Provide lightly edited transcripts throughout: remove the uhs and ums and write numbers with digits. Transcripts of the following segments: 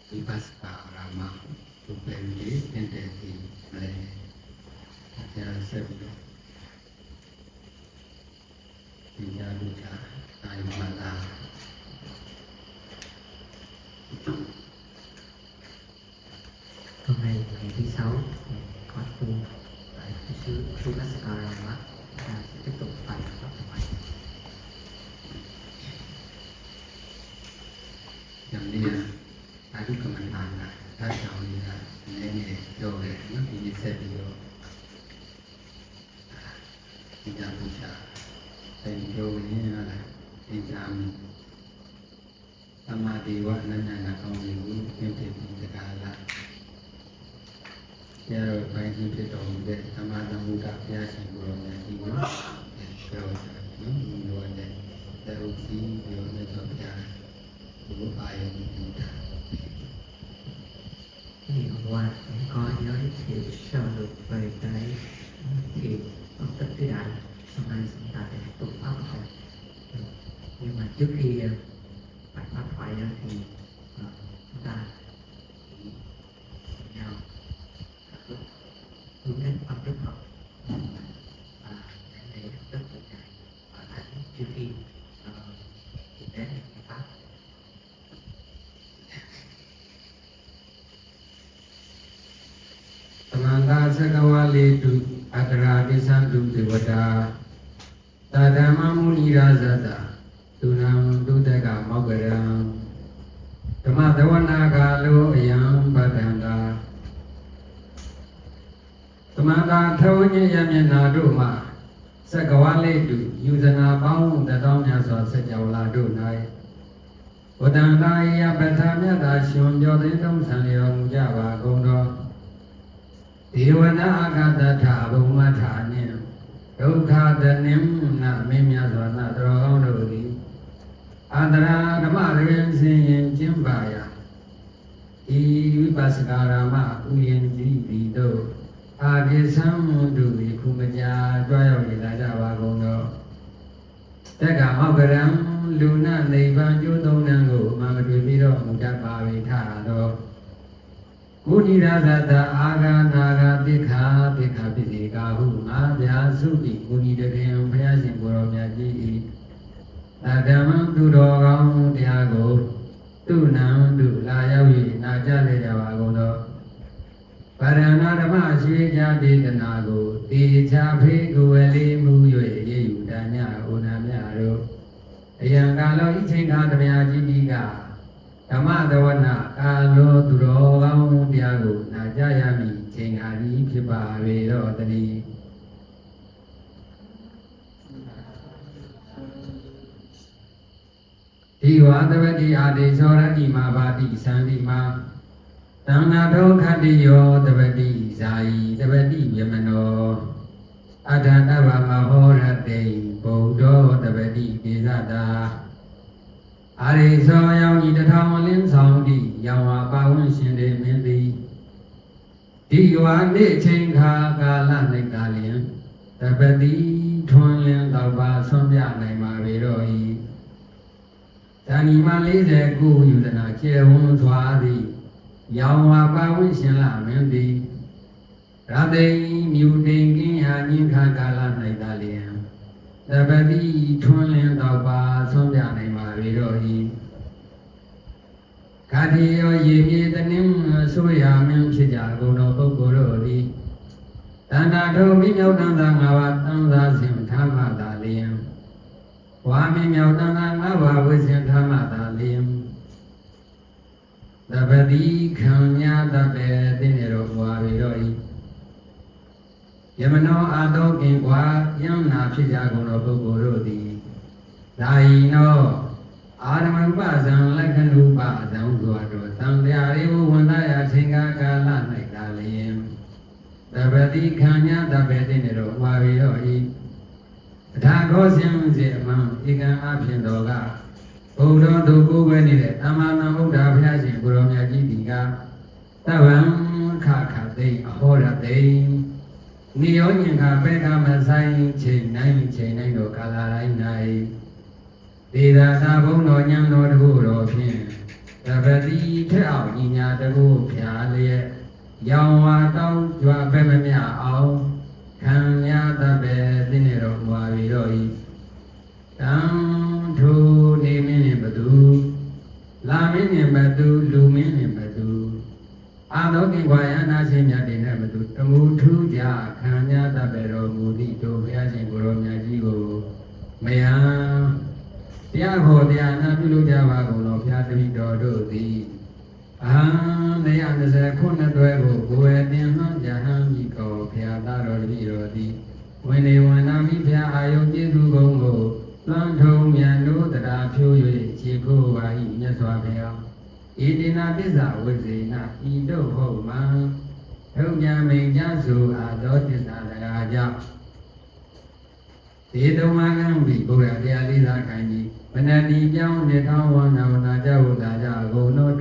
ဒီပတ်စကာရာမသူပဲလေးတင်တဲ့ဒီလေကျန်ဆက်ပြီးတော့ဒီညလူချာနိုင်မလား hôm nay là ngày thứ 6 khóa tu tại sư sư Sukasakarama ta sẽ tiếp tục bài pháp thoại. Yang dia tadi kemana dah tahu dia ini jauh le, ini sedio. Tidak bisa. Sedio ini adalah jam sama dewa nana nak kau ini mesti segala. Ya, baik itu dong. Dek sama muda biasa gurunnya ini. Kalau menjual dek terusi gurunnya jauh Ủa bài mình thì hôm qua em có giới thiệu sơ lược về cái thiền phân tích tứ đại, hôm nay chúng ta sẽ tiếp tục pháp thoại. Nhưng mà trước khi bài pháp thoại ra thì chúng ta nhau hướng đến âm đức Phật và để đất tự đại và thánh trước khi đến cái pháp. Tamanga Sakawali tu Adra Disantu Devata Tadama Muni Razata Tunam Dudaka Magaram Tamadavana Galo Ayam Badanga Tamanga Thawanya Yamyana Duma Sakawali tu Yuzana Baum Dadamya Sajawala Dunai Wadanda Yabatamya Dashun Jodin Sanyo Java Gondo Devana Agatha Bhumathanim Dukkhadanim Na Mimyaswana Drogandodi Adara Dhammaravin Sin Jimbaya I Vipasakarama Uyenji Vido Adisam Duvi Kumaja Dwayo Ilaja Gondo Teka Magaram Luna Nevan Judonango Mamadvido Mujabhavitha Do Kuni Razata Aga Naga Bikha Bikha Bidika Hu Abya Subi Kuni Dekem Pyasin Boromya Ji Tadamam Dudogam Diago Tunam Du Layawi Najale Javagondo Parana Dhamma Shija Dikanago Ticha Phikueli Muyue Yeyu Danya Unamya Ro Ayangalo Ichinga Dhamya Jidika Dhamma Davana Kalo Durogam Diago Najayami Chingari Pipa Vero Tadi Diwa Davadi Adi Sorati Mabadi Sandima Tana Dokadiyo Davadi Zai Davadi Yamano Adhanava Mahorate Bodho Davadi Dizada Ari so yang ni datang lin sang di yang apa pun sendiri mesti diwali cengkah kalah nekalian tapi tuan yang tahu somya nai mariroi tani Malaysia ku yudana cewung suadi yang apa pun sendiri mesti radai miudengin yang kalah nekalian tapi tuan yang tahu somya nai mariroi Kadiyo Yemi Tanim Suya Mim Shija Gono Pogorodi Tanda Domi Yautanda Ngawa Tanda Sim Thama Dalim Wami Yautanda Ngawa Wisim Thama Dalim Dabadi Kanya Dabe Dinero Wariroi Yamano Ado Kingwa Yamna Shija Gono Pogorodi Daino Adamarupasan Lakanupasan Guado Samdhyarivu Vandaya Chinga Kala Naikalim Dabati Kanya Dabeti Nero Wariroi Dhago Simzimam Ikan Abhindoga Buddha Duku Venire Tamana Buddha Vyasi Guromya Jidika Tavam Kakate Ahorate Niyo Nyinga Peka Masai Chinai Do Kala Rainai Dida Sabung no Nyang no Dhuro Phin ဗတိထက်အောင်ညီညာတကူဖြာလျက်ရောင်ဝါတောင်းကြွားပဲမမြအောင်ခံရတတ်ပဲသိနေတော်မူပါပြီတော့ဤတံထုနေမင်းနှင့်ဘသူလာမင်းနှင့်ဘသူလူမင်းနှင့်ဘသူအာသောကိဝါယနာရှင်မြတ်တွေနဲ့ဘသူတမူထူးကြခံရတတ်ပဲတော်မူသည့်တို့ဘုရားရှင်ကိုရောမြတ်ကြီးကိုမယံတရားဟောတရားနာပြုလုပ်ကြပါကုန်တော်ဘုရားတပည့်တော်တို့သည်120ခုနှစ်တွဲကိုကိုယ်အတင်ဟောကြဟံမိကောဘုရားသားတော်တပည့်တော်သည်ဝိနေဝန္နာမိဘုရားအာယုကျေးဇူးကုန်းကိုလွန်ထုံမြန်တို့တရားဖြိုး၍ခြေကိုပါ၏မြတ်စွာဘုရားဣတိနာပစ္စာဝိဇေနဤတို့ဟုတ်မှန်ထုံမြန်မိန်ကြဆိုအာသောတစ္ဆာတရားကြောင့်ဒီတုံမကံဝိဘုရားတရားလေးစားခိုင်းကြီးမနတိပြောင်းနေထောင်းဝန္ဒဝနာကြဝတာကြအကုန်တို့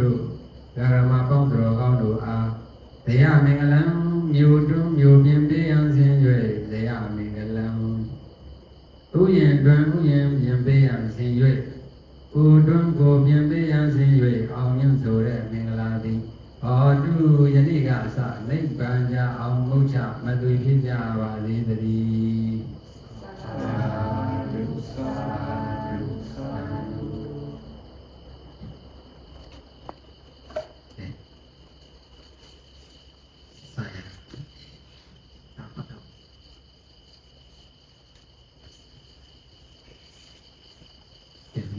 ဓမ္မပေါင်းတော်ကောင်းတို့အားဇယမင်္ဂလံမြို့တွန်းမြို့ပြင်ပေးအောင်ဆင်း၍ဇယမင်္ဂလံဥယျာဉ်တွင်ဥယျာဉ်ပြင်ပေးအောင်ဆင်း၍ကိုတွန်းကိုပြင်ပေးအောင်ဆင်း၍အောင်မြတ်ဆိုတဲ့မင်္ဂလာသည်ဟောတုယနေ့ကအစနိဗ္ဗာန်ကြအောင်မုတ်ချမသွေဖြစ်ကြပါလေတည်း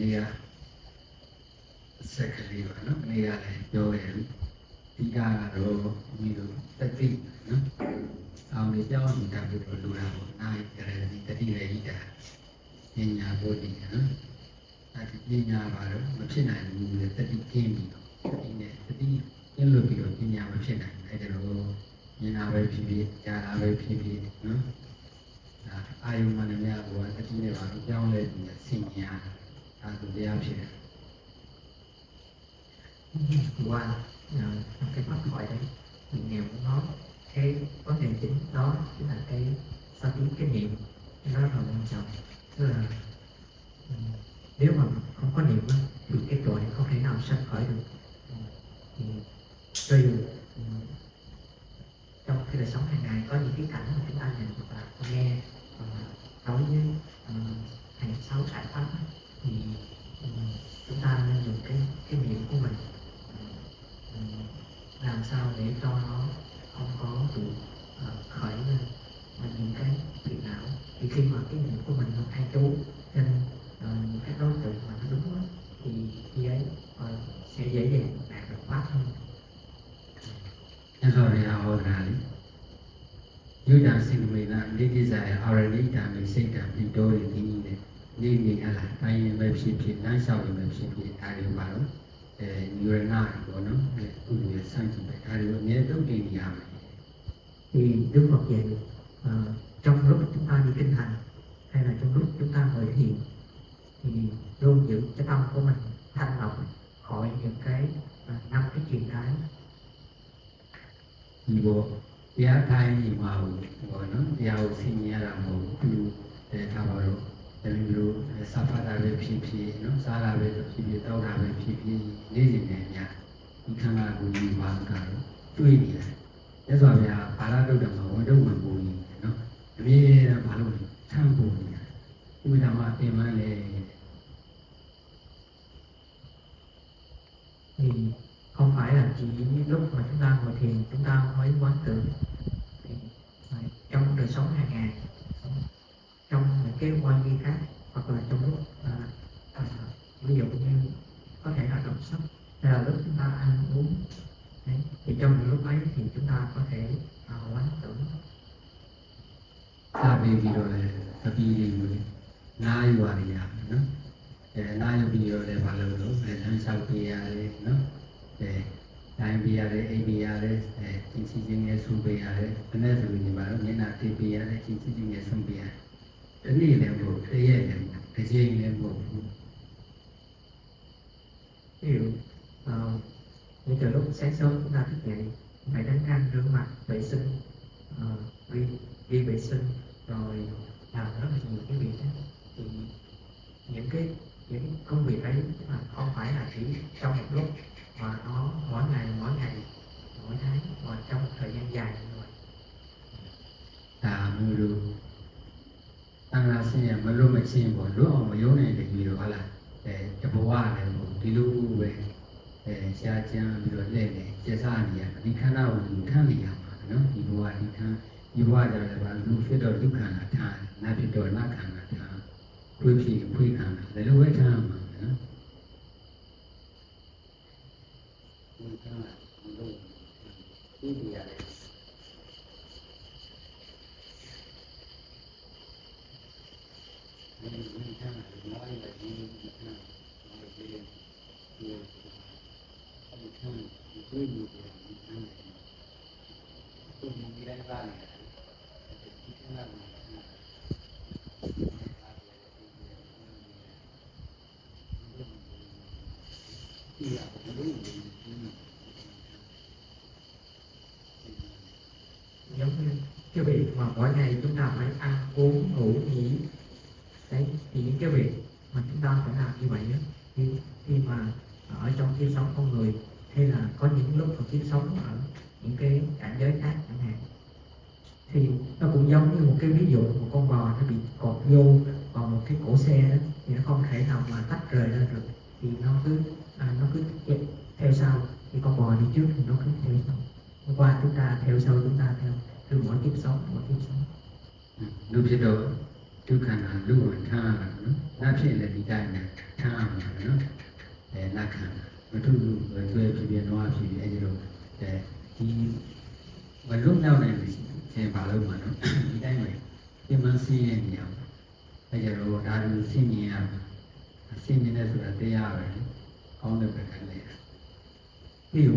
နေရာစက်ကလေးပါနော်နေရာလည်းပြောရတယ်ဒီကတော့ဒီလိုတတိနော်အောင်လေကြောင်းနေတာပြီးတော့လူတာပေါ့နိုင်ရတယ်ဒီတတိလည်းကြီးတာပညာဖို့ဒီနော်အဲဒီပညာပါတော့မဖြစ်နိုင်ဘူးလေတတိကင်းပြီးတော့ဒီနဲ့တတိကျင်းလို့ပြီးတော့ပညာမဖြစ်နိုင်ဘူးအဲဒီတော့ဉာဏ်ပဲဖြစ်ဖြစ်ကြားတာပဲဖြစ်ဖြစ်နော်ဒါအာယုမနဲ့များဘောတတိနဲ့ပါတော့ကြောင်းလဲဒီဆင်ညာဒါသူတရားဖြစ်တယ် qua cái pháp thoại đấy thì niệm của nó cái vấn đề chính đó chính là cái sao tiến cái niệm nó rất là quan trọng tức là nếu mà không có niệm thì cái tội này không thể nào sanh khỏi được thì cho dù trong cái đời sống hàng ngày có những cái cảnh mà chúng ta nhìn hoặc là nghe đối với hành sáu giải pháp thì chúng ta nên dùng cái niệm của mình làm sao để cho nó không có bị khởi lên những cái phiền não thì khi mà cái niệm của mình nó an trú trên những cái đối tượng mà nó đúng đó, thì khi ấy sẽ dễ dàng đạt được pháp hơn. Nhân do này họ là như đang sinh mình là đi đi giải already đã mình sinh cảm đi đôi thì đi mình là tay mình bị bị nói sau thì mình bị ai đều bảo người nào của nó cũng người sang chỉ phải ai đều nhớ tốt đi làm thì Đức Phật dạy trong lúc chúng ta đi kinh hành hay là trong lúc chúng ta ngồi thiền thì luôn giữ cái tâm của mình thanh lọc khỏi những cái 5 cái chuyện đấy. Thì bộ giá thay thì màu của nó giàu sinh ra là một để thao vào để mìnhรู้สัพพะตาเวพีพีเนาะสาราเวพีพีတောက်တာပဲဖြစ်ဖြစ်နေ့စဉ်နဲ့ညဒီခန္ဓာကိုယ်ကြီးဝါကတော့တွေးနေတယ်။မြတ်စွာဘုရားဘာသာထုတ်တယ်မှာဝန်ထုတ်ဝင်ပူနေတယ်နော်။အမြဲတမ်းဘာလို့လဲထမ်းပူနေတာ။ဥပဒမှာပြင်ပန်းလေ thì không phải là chỉ lúc mà chúng ta ngồi thiền chúng ta mới quán tưởng thì trong đời sống hàng ngày trong những cái quan nghi khác hoặc là trong lúc ví dụ như có thể là đọc sách hay là lúc chúng ta ăn uống đấy, thì trong những lúc ấy thì chúng ta có thể quán tưởng စာပေပြီးတော့လည်းအပြီးလေးနားယူရရနော်နားယူပြီးတော့လည်းဘာလို့လဲလမ်းလျှောက်ပြရတယ်နော်တိုင်းပြရတယ်အိမ်ပြရတယ်ဒီစီချင်းနဲ့ဆူပြရတယ်ဘယ်နဲ့ဆိုရင်ဒီမှာတော့မျက်နှာတိပြရတယ်ဒီစီချင်းနဲ့ဆူပြရတယ်တနေ့လည်းမဟုတ်တရက်လည်းမဟုတ်တစ်ချိန်လည်းမဟုတ်ဘူး ví dụ như từ lúc sáng sớm chúng ta thức dậy phải đánh răng rửa mặt vệ sinh đi vệ sinh rồi làm rất là nhiều cái việc đó thì những cái những công việc ấy mà không phải là chỉ trong một lúc mà nó mỗi ngày mỗi tháng và trong một thời gian dài như vậy. ဒါမျိုးလို့တန်ခါဆင်းရမလို့မချင်းပေါ့လွတ်အောင်မယုံနိုင်တယ်ပြီးတော့ဟာလားတဘဝလည်းပေါ့ဒီလိုပဲရှားချမ်းပြီးတော့လက်နဲ့ကျက်စားနေရဒီခန္ဓာကိုလူထမ်းနေရမှာနော်ဒီဘဝဒီထမ်းဒီဘဝကြတယ်ဗျာလူဖြစ်တော့ဒုက္ခနာထားနာဖြစ်တော့နတ်ခန္ဓာထားဖွေးဖြစ်ဖွေးခန္ဓာလည်းလိုပဲထားမှာနော်ဒီခန္ဓာမလို့ဒီနေရာလေးဒီခန္ဓာဒီမှာလည်းဒီခန္ဓာဒီခန္ဓာဒီခန္ဓာဒီကိုယ်ကိုဒီခန္ဓာကိုဒီတိုင်းပါနေတယ်ဒီခန္ဓာကိုဒီရဘလို့ giống như cái việc mà mỗi ngày chúng ta phải ăn uống ngủ nghỉ đấy thì những cái việc mà chúng ta phải làm như vậy đó khi mà ở trong kiếp sống con người hay là có những lúc mà kiếp sống ở những cái cảnh giới khác chẳng hạn thì nó cũng giống như một cái ví dụ một con bò nó bị cột vô vào một cái cổ xe đó thì nó không thể nào mà tách rời ra được thì nó cứ theo sau thì con bò đi trước thì nó cứ theo sau qua chúng ta theo sau chúng ta theo từ mỗi kiếp sống လူဖြစ်တော့ဒုက္ခနာလူဝင်ထားတာနော်။နာဖြစ်လည်းဒီတိုင်းနဲ့ထားမှာနော်။လက်ခံမထုလို့ကျွဲဖြစ်ပြနွားဖြစ်ပြီးအဲဒီလိုဒီမလွတ်မြောက်နိုင်လို့ရှင်ပါလို့မှာနော်။ဒီတိုင်းပဲပြင်မစင်းရနေအောင်။အဲကြတော့ဒါလူစင်းမြင်ရမှာ။စင်းမြင်တဲ့ဆိုတာတရားပဲ။ကောင်းတဲ့ဘက်ကလည်း ví dụ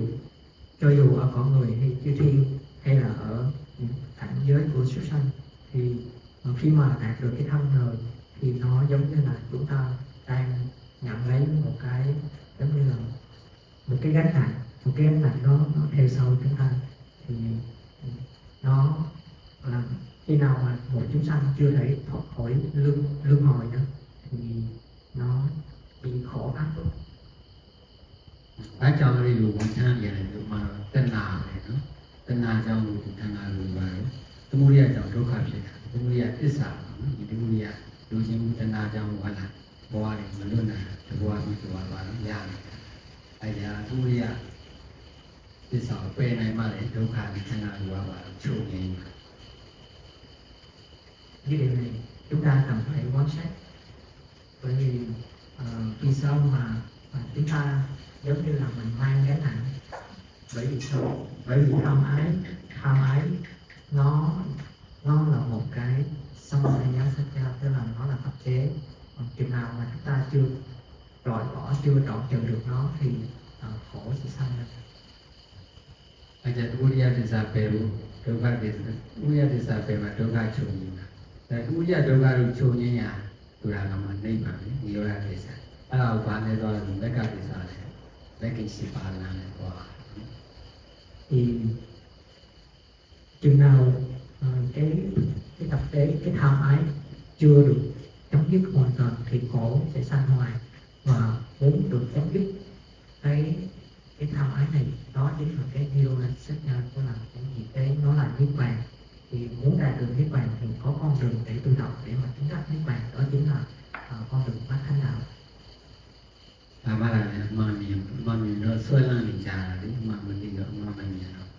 cho dù ở con người hay chư thiên hay là ở cảnh giới của súc sanh thì khi mà đạt được cái thân rồi thì nó giống như là chúng ta đang nhận lấy một cái giống như là một cái gánh nặng nó theo sau chúng ta thì nó là khi nào mà một chúng sanh chưa thể thoát khỏi luân hồi nữa thì nó bị khổ áp bức. အားကြောင့်လေးလိုဝန်ထမ်းရတယ်ဒီမှာတဏှာပဲနော်တဏှာကြောင့်လို့တဏှာလိုပါတော့သမုဒိယကြောင့်ဒုက္ခဖြစ်တာသမုဒိယသစ္စာနော်ဒီသမုဒိယလူချင်းမှုတဏှာကြောင့်ဟုတ်လားဘဝတွေမလွတ်နိုင်တဘဝပြီးသွားပါတော့ရတယ်အဲဒါသမုဒိယသစ္စာပယ်နိုင်မှလည်းဒုက္ခနဲ့တဏှာလိုပါတော့ချုပ်ငြိမ်းပါ Cái điều này chúng ta cần phải quan sát bởi vì vì sao mà chúng ta giống như là mình mang gánh nặng bởi vì sao bởi vì tham ái nó là một cái sanh giá sát cha tức là nó là tập chế còn chừng nào mà chúng ta chưa loại bỏ chưa trọn trừ được nó thì khổ sẽ sanh ra. အဲဒါဥရိယသစ္စာပယ်လို့ဒုက္ခသစ္စာဥရိယသစ္စာပယ်မှာဒုက္ခချုပ်ငြိမ်းတာဒါဥရိယဒုက္ခကိုချုပ်ငြိမ်းရဆိုတာကမှနိဗ္ဗာန်ပဲနိရောဓသစ္စာအဲ့ဒါကိုဘာနဲ့သွားလို့မက္ကသစ္စာလဲမက္ကိရှိပါဠာနဲ့သွား thì chừng nào cái tập tế cái tham ái chưa được chấm dứt hoàn toàn thì khổ sẽ sanh hoài và muốn được chấm dứt cái tham ái này đó chính là cái nirvana sát na của là cái gì cái nó là niết bàn thì muốn đạt được niết bàn thì có con đường để tu tập để mà chứng đắc niết bàn đó chính là con đường bát thánh đạo. ဒါမှလည်းအမှန်မြင်တော့ဆွဲလန်းနေကြတာလေအမှန်မသိတော့အမှန်မမြင်တော့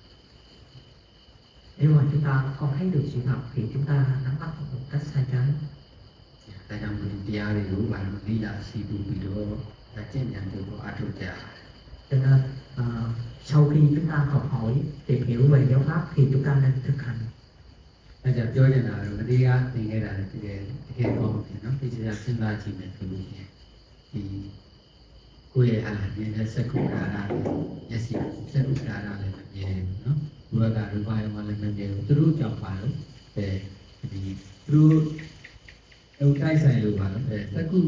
Nếu mà chúng ta không thấy được sự thật thì chúng ta nắm bắt một cách sai trái. ဒါကြောင့်ဒီတရားတွေကိုဘာလို့သိတာစီပူပြီးတော့ဒါကျင့်ကြံကြဖို့အထုကြ Cho nên sau khi chúng ta học hỏi tìm hiểu về giáo pháp thì chúng ta nên thực hành. အဲကြောင့်ပြောနေတာကမတရားသင်ခဲ့တာတကယ်ကောင်းတယ်နော်ဒီစရာစဉ်းစားကြည့်မယ်ဆိုလို့ရှိရင်ဒီကိုယ့်ရဲ့အားနဲ့စက္ကုဒါရနဲ့မျက်စိစက္ကုဒါရလည်းမမြင်ဘူးနော်ဘုရားကရူပယုံလည်းမမြင်ဘူးသူတို့ကြောင့်ပါလို့ဒီသူတို့တိုက်ဆိုင်လို့ပါလို့စက္ကု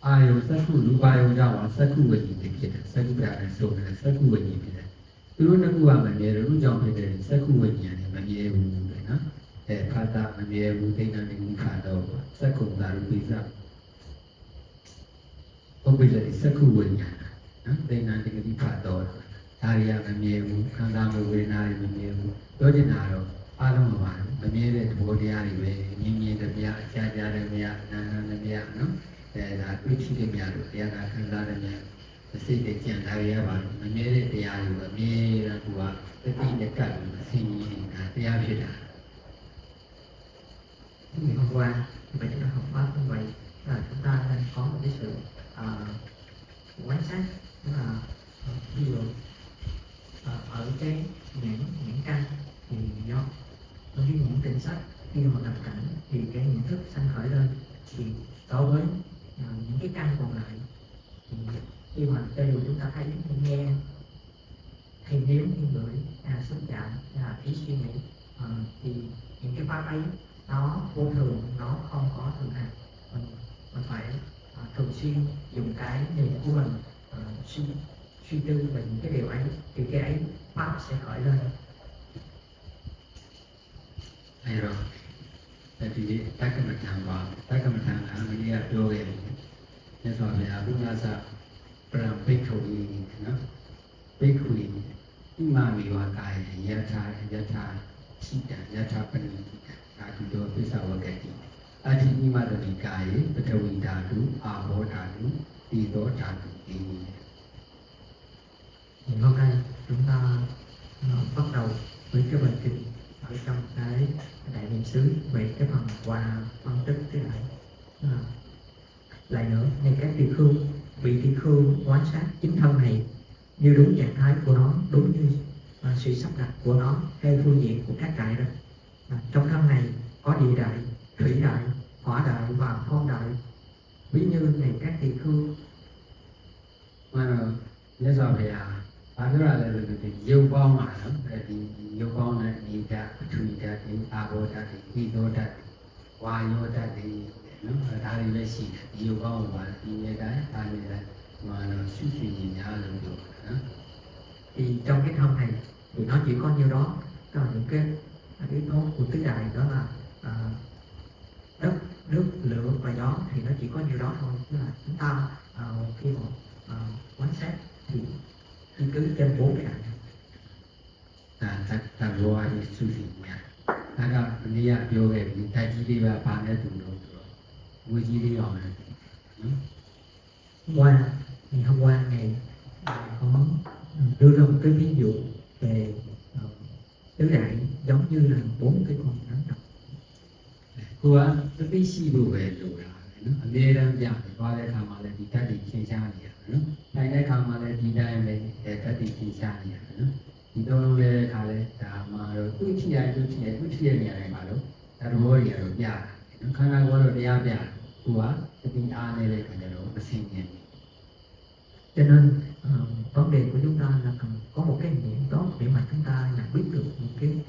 အာယုစက္ကုရူပယုံကြောင့်ပါစက္ကုဝိညာဉ်ဖြစ်တယ်စက္ကုဒါရဆိုတယ်စက္ကုဝိညာဉ်ဖြစ်တယ်သူတို့နှစ်ခုကမမြင်ဘူးကြောင့်ဖြစ်တယ်စက္ကုဝိညာဉ်နဲ့မမြင်ဘူးပဲနော်ခါတာမမြဲဘူးဒိဋ္ဌိနဲ့ခါတော့စက္ကုသာရူပိစ ပုပ္ပိလတိစက္ခုဝိညာဏနော်သိဏတိကတိဖတ်တော်ဒါရီကမမြဲဘူးခန္ဓာကိုယ်ဝေဒနာတွေမမြဲဘူးပြောချင်တာတော့အားလုံးပါမမြဲတဲ့သဘောတရားတွေပဲမြင်မြင်တရားအကြာကြာတဲ့မြတ်နာနာတဲ့မြတ်နော်ဒါတွေ့ရှိတဲ့မြတ်တို့တရားကခံစားတဲ့မြတ်စိတ်တွေကြံတာရပါလို့မမြဲတဲ့တရားတွေပဲအမြဲတမ်းကတတိနဲ့ကပ်ပြီးအစဉ်ကြီးနေတာတရားဖြစ်တာ Ngày hôm qua vậy chúng ta học pháp như vậy là chúng ta nên có một cái sự quan sát là ví dụ ở cái nhãn căn thì do cái nhãn tình sắc khi mà gặp cảnh thì cái nhận thức sanh khởi lên thì đối với những cái căn còn lại thì khi mà cho dù chúng ta thấy nghe hay nếm hay ngửi xúc chạm ý suy nghĩ thì những cái pháp ấy nó vô thường, nó không có thường hằng. Mình phải thường xuyên dùng cái nhìn của mình suy tư về những cái điều ấy thì cái ấy pháp sẽ khởi lên. Hay rồi. Tại vì tất cả mình thằng là mình đi gặp vô về nên rồi là cũng là sao làm bích khủy nó bích khủy nhưng mà mình vào cái giá tra chỉ giá tra phần Atudo Pisawagati. Ati Madani Kai, Patawi Dadu, Abo Dadu, Tido Dadu. Hôm nay chúng ta bắt đầu với cái bài kinh ở trong cái đại niệm xứ về cái phần qua phân tích thế này. Lại nữa, ngay các tỳ khưu, vị tỳ khưu quan sát chính thân này như đúng trạng thái của nó, đúng như sự sắp đặt của nó theo phương diện của các đại rồi. Trong thân này có địa đại, thủy đại, hỏa đại và phong đại. Ví như này các tỳ khưu mà nhớ sao vậy à? Bạn nói là yêu con mà lắm, thì yêu con này đi ra, thủy ra thì abo ra thì đi đô ra, qua vô ra thì nó ta đi về xí, yêu con mà đi về đấy, ta đi đấy mà nó suy suy gì nhau lần được. Thì trong cái thân này thì nó chỉ có nhiêu đó, đó là những cái yếu tố của tứ đại, đó là đất, nước, lửa và gió thì nó chỉ có nhiêu đó thôi. Tức là chúng ta khi mà quan sát thì căn cứ trên 4 cái đại. Ta loa đi suy nghĩ nha. Ta gặp đi ra biểu về thì ta chỉ đi vào bàn để tụng đồ rồi, vui chỉ đi rồi. Hôm qua ngày có đưa ra một cái ví dụ về tứ đại giống như là 4 cái con rắn độc. Cô á, cái xì đồ về đồ là nó để làm gì thì qua đây tham mà lại đi ta đi chơi xa đi nó, đây đây tham mà lại đi đây này để ta đi chơi xa đi nó, đi đâu về khai lại ta mà rồi cứ chơi nhà này mà đâu, ta rồi nhà rồi nhà, nó khá là qua rồi nhà nhà, cô á, cái tiếng an này lại cái đó nó sinh nhật. Cho nên vấn đề của chúng ta là cần có một cái niệm tốt để mà chúng ta nhận biết được những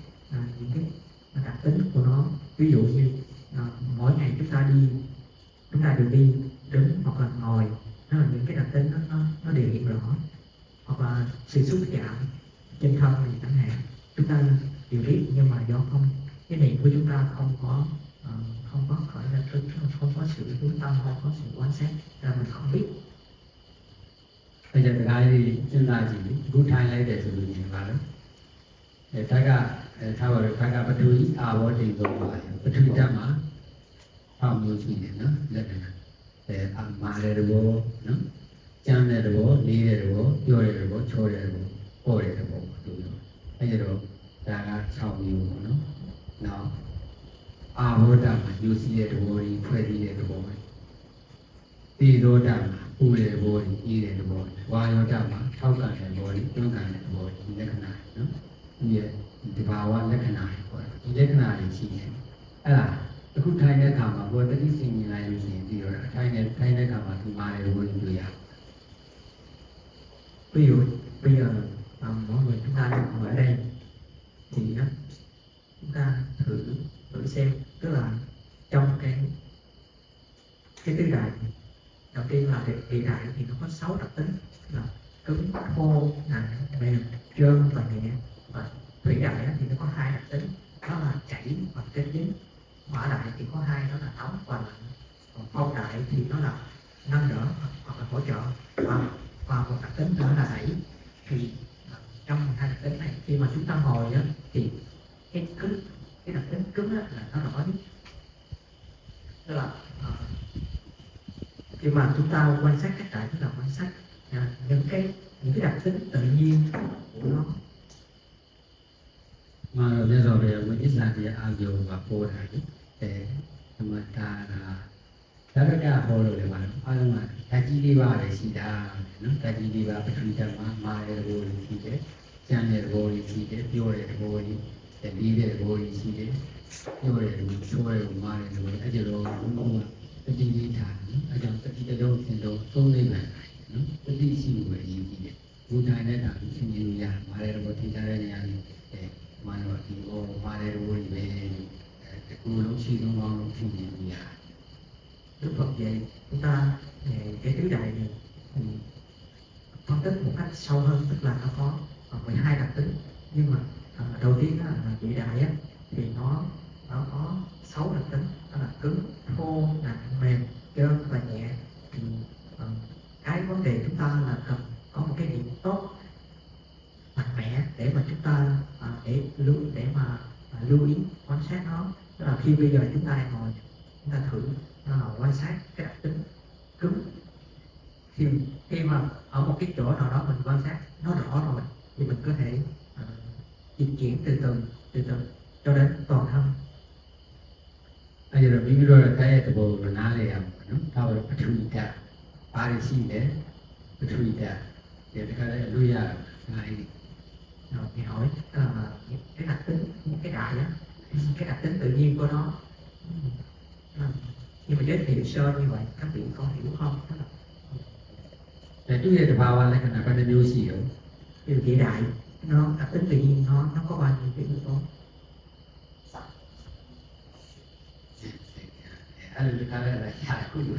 cái đặc tính của nó. Ví dụ như mỗi ngày chúng ta đều đi đứng hoặc là ngồi, đó là những cái đặc tính nó đều hiện rõ. Hoặc là sự xúc chạm trên thân này chẳng hạn, chúng ta đều biết nhưng mà do cái niệm của chúng ta không có khởi ra thức, không có sự chú tâm, không có sự quan sát, ra mình không biết. Bây giờ cái gì chúng ta chỉ gút hai lấy để sử dụng vào đó. Để tất cả thao vào tất cả bất thúy ảo thì dùng vào bất thúy ra mà phòng nhiều chuyện nữa là để ăn mà để đồ nó chăn để đồ đi để đồ vô để đồ chơi để đồ cô để đồ tụi nó bây giờ đồ ra cái sau nhiều nó ảo ra mà nhiều gì để đồ đi thuê đi để đồ đi đồ ra mà u để đồ đi để đồ qua vô ra mà thao cả để đồ đi tương cả để đồ đi cái này nó như thì vào quan cái này cái này thì chỉ làခုထိုင်တဲ့အခါမှာကိုယ်တတိစင်မြင်လိုက်လို့ရှိရင်ပြီးတော့ထိုင်တဲ့အခါမှာဒီမှာလည်းဝင်တွေ့ရ Ví dụ bây giờ mọi người chúng ta đang ngồi ở đây thì chúng ta thử xem, tức là trong cái tứ đại đầu tiên là địa đại thì nó có 6 đặc tính là cứng, khô, nặng, mềm, trơn và nhẹ. Và thủy đại thì nó có 2 đặc tính, đó là chảy và kết dính. Hỏa đại thì có 2, đó là nóng và lạnh. Còn phong đại thì nó là nâng đỡ hoặc là hỗ trợ và một đặc tính nữa là đẩy. Thì trong hai đặc tính này khi mà chúng ta ngồi á, thì cái đặc tính cứng á, là nó rõ nhất. Tức là khi mà chúng ta quan sát các đại tức là quan sát những cái đặc tính tự nhiên của nó. Mà bây giờ về một ít là thì áp dụng và phô đại để mà ta là tất cả phô rồi mà ai mà ta chỉ đi vào để xí đa nó ta chỉ đi vào cái chuyện mà để vô đi xí đấy chăn để vô đi xí đấy tiêu để vô đi để đi để vô đi xí đấy tiêu để cho để mà để vô ở chỗ đó cũng cái gì đi thả ở trong cái đâu thì đâu không nên là nó cái gì xí người gì đấy vô đại đấy là cái gì nhà mà để vô thì ra đây nhà mà nó thì ô mà để vô đi về cái cô lúc xí lúc ngon lúc thì nhà Đức Phật dạy chúng ta về cái tứ đại này phân tích một cách sâu hơn, tức là nó có 12 đặc tính, nhưng mà đầu tiên là vị đại á, thì nó có 6 đặc tính, đó là cứng, thô, nặng, mềm, trơn và nhẹ. Thì cái vấn đề chúng ta là cần có một cái điểm tốt mạnh mẽ để mà chúng ta để mà lưu ý quan sát nó. Tức là khi bây giờ chúng ta đang ngồi, chúng ta thử quan sát cái đặc tính cứng, thì khi mà ở một cái chỗ nào đó mình quan sát nó rõ rồi thì mình có thể di chuyển từ từ cho đến toàn thân. bây giờ mình rồi cái bộ nó này à nó tao là chui ta Paris đấy chui ta để cái này lui à này Rồi thì hỏi cái đặc tính cái đại á, cái đặc tính tự nhiên của nó. Nhưng mà giới thiệu sơ như vậy các vị có hiểu không? để tôi để vào là cái nào cái điều gì đó Điều kiện đại nó đặc tính tự nhiên nó có bao nhiêu cái yếu tố? anh là giải quyết được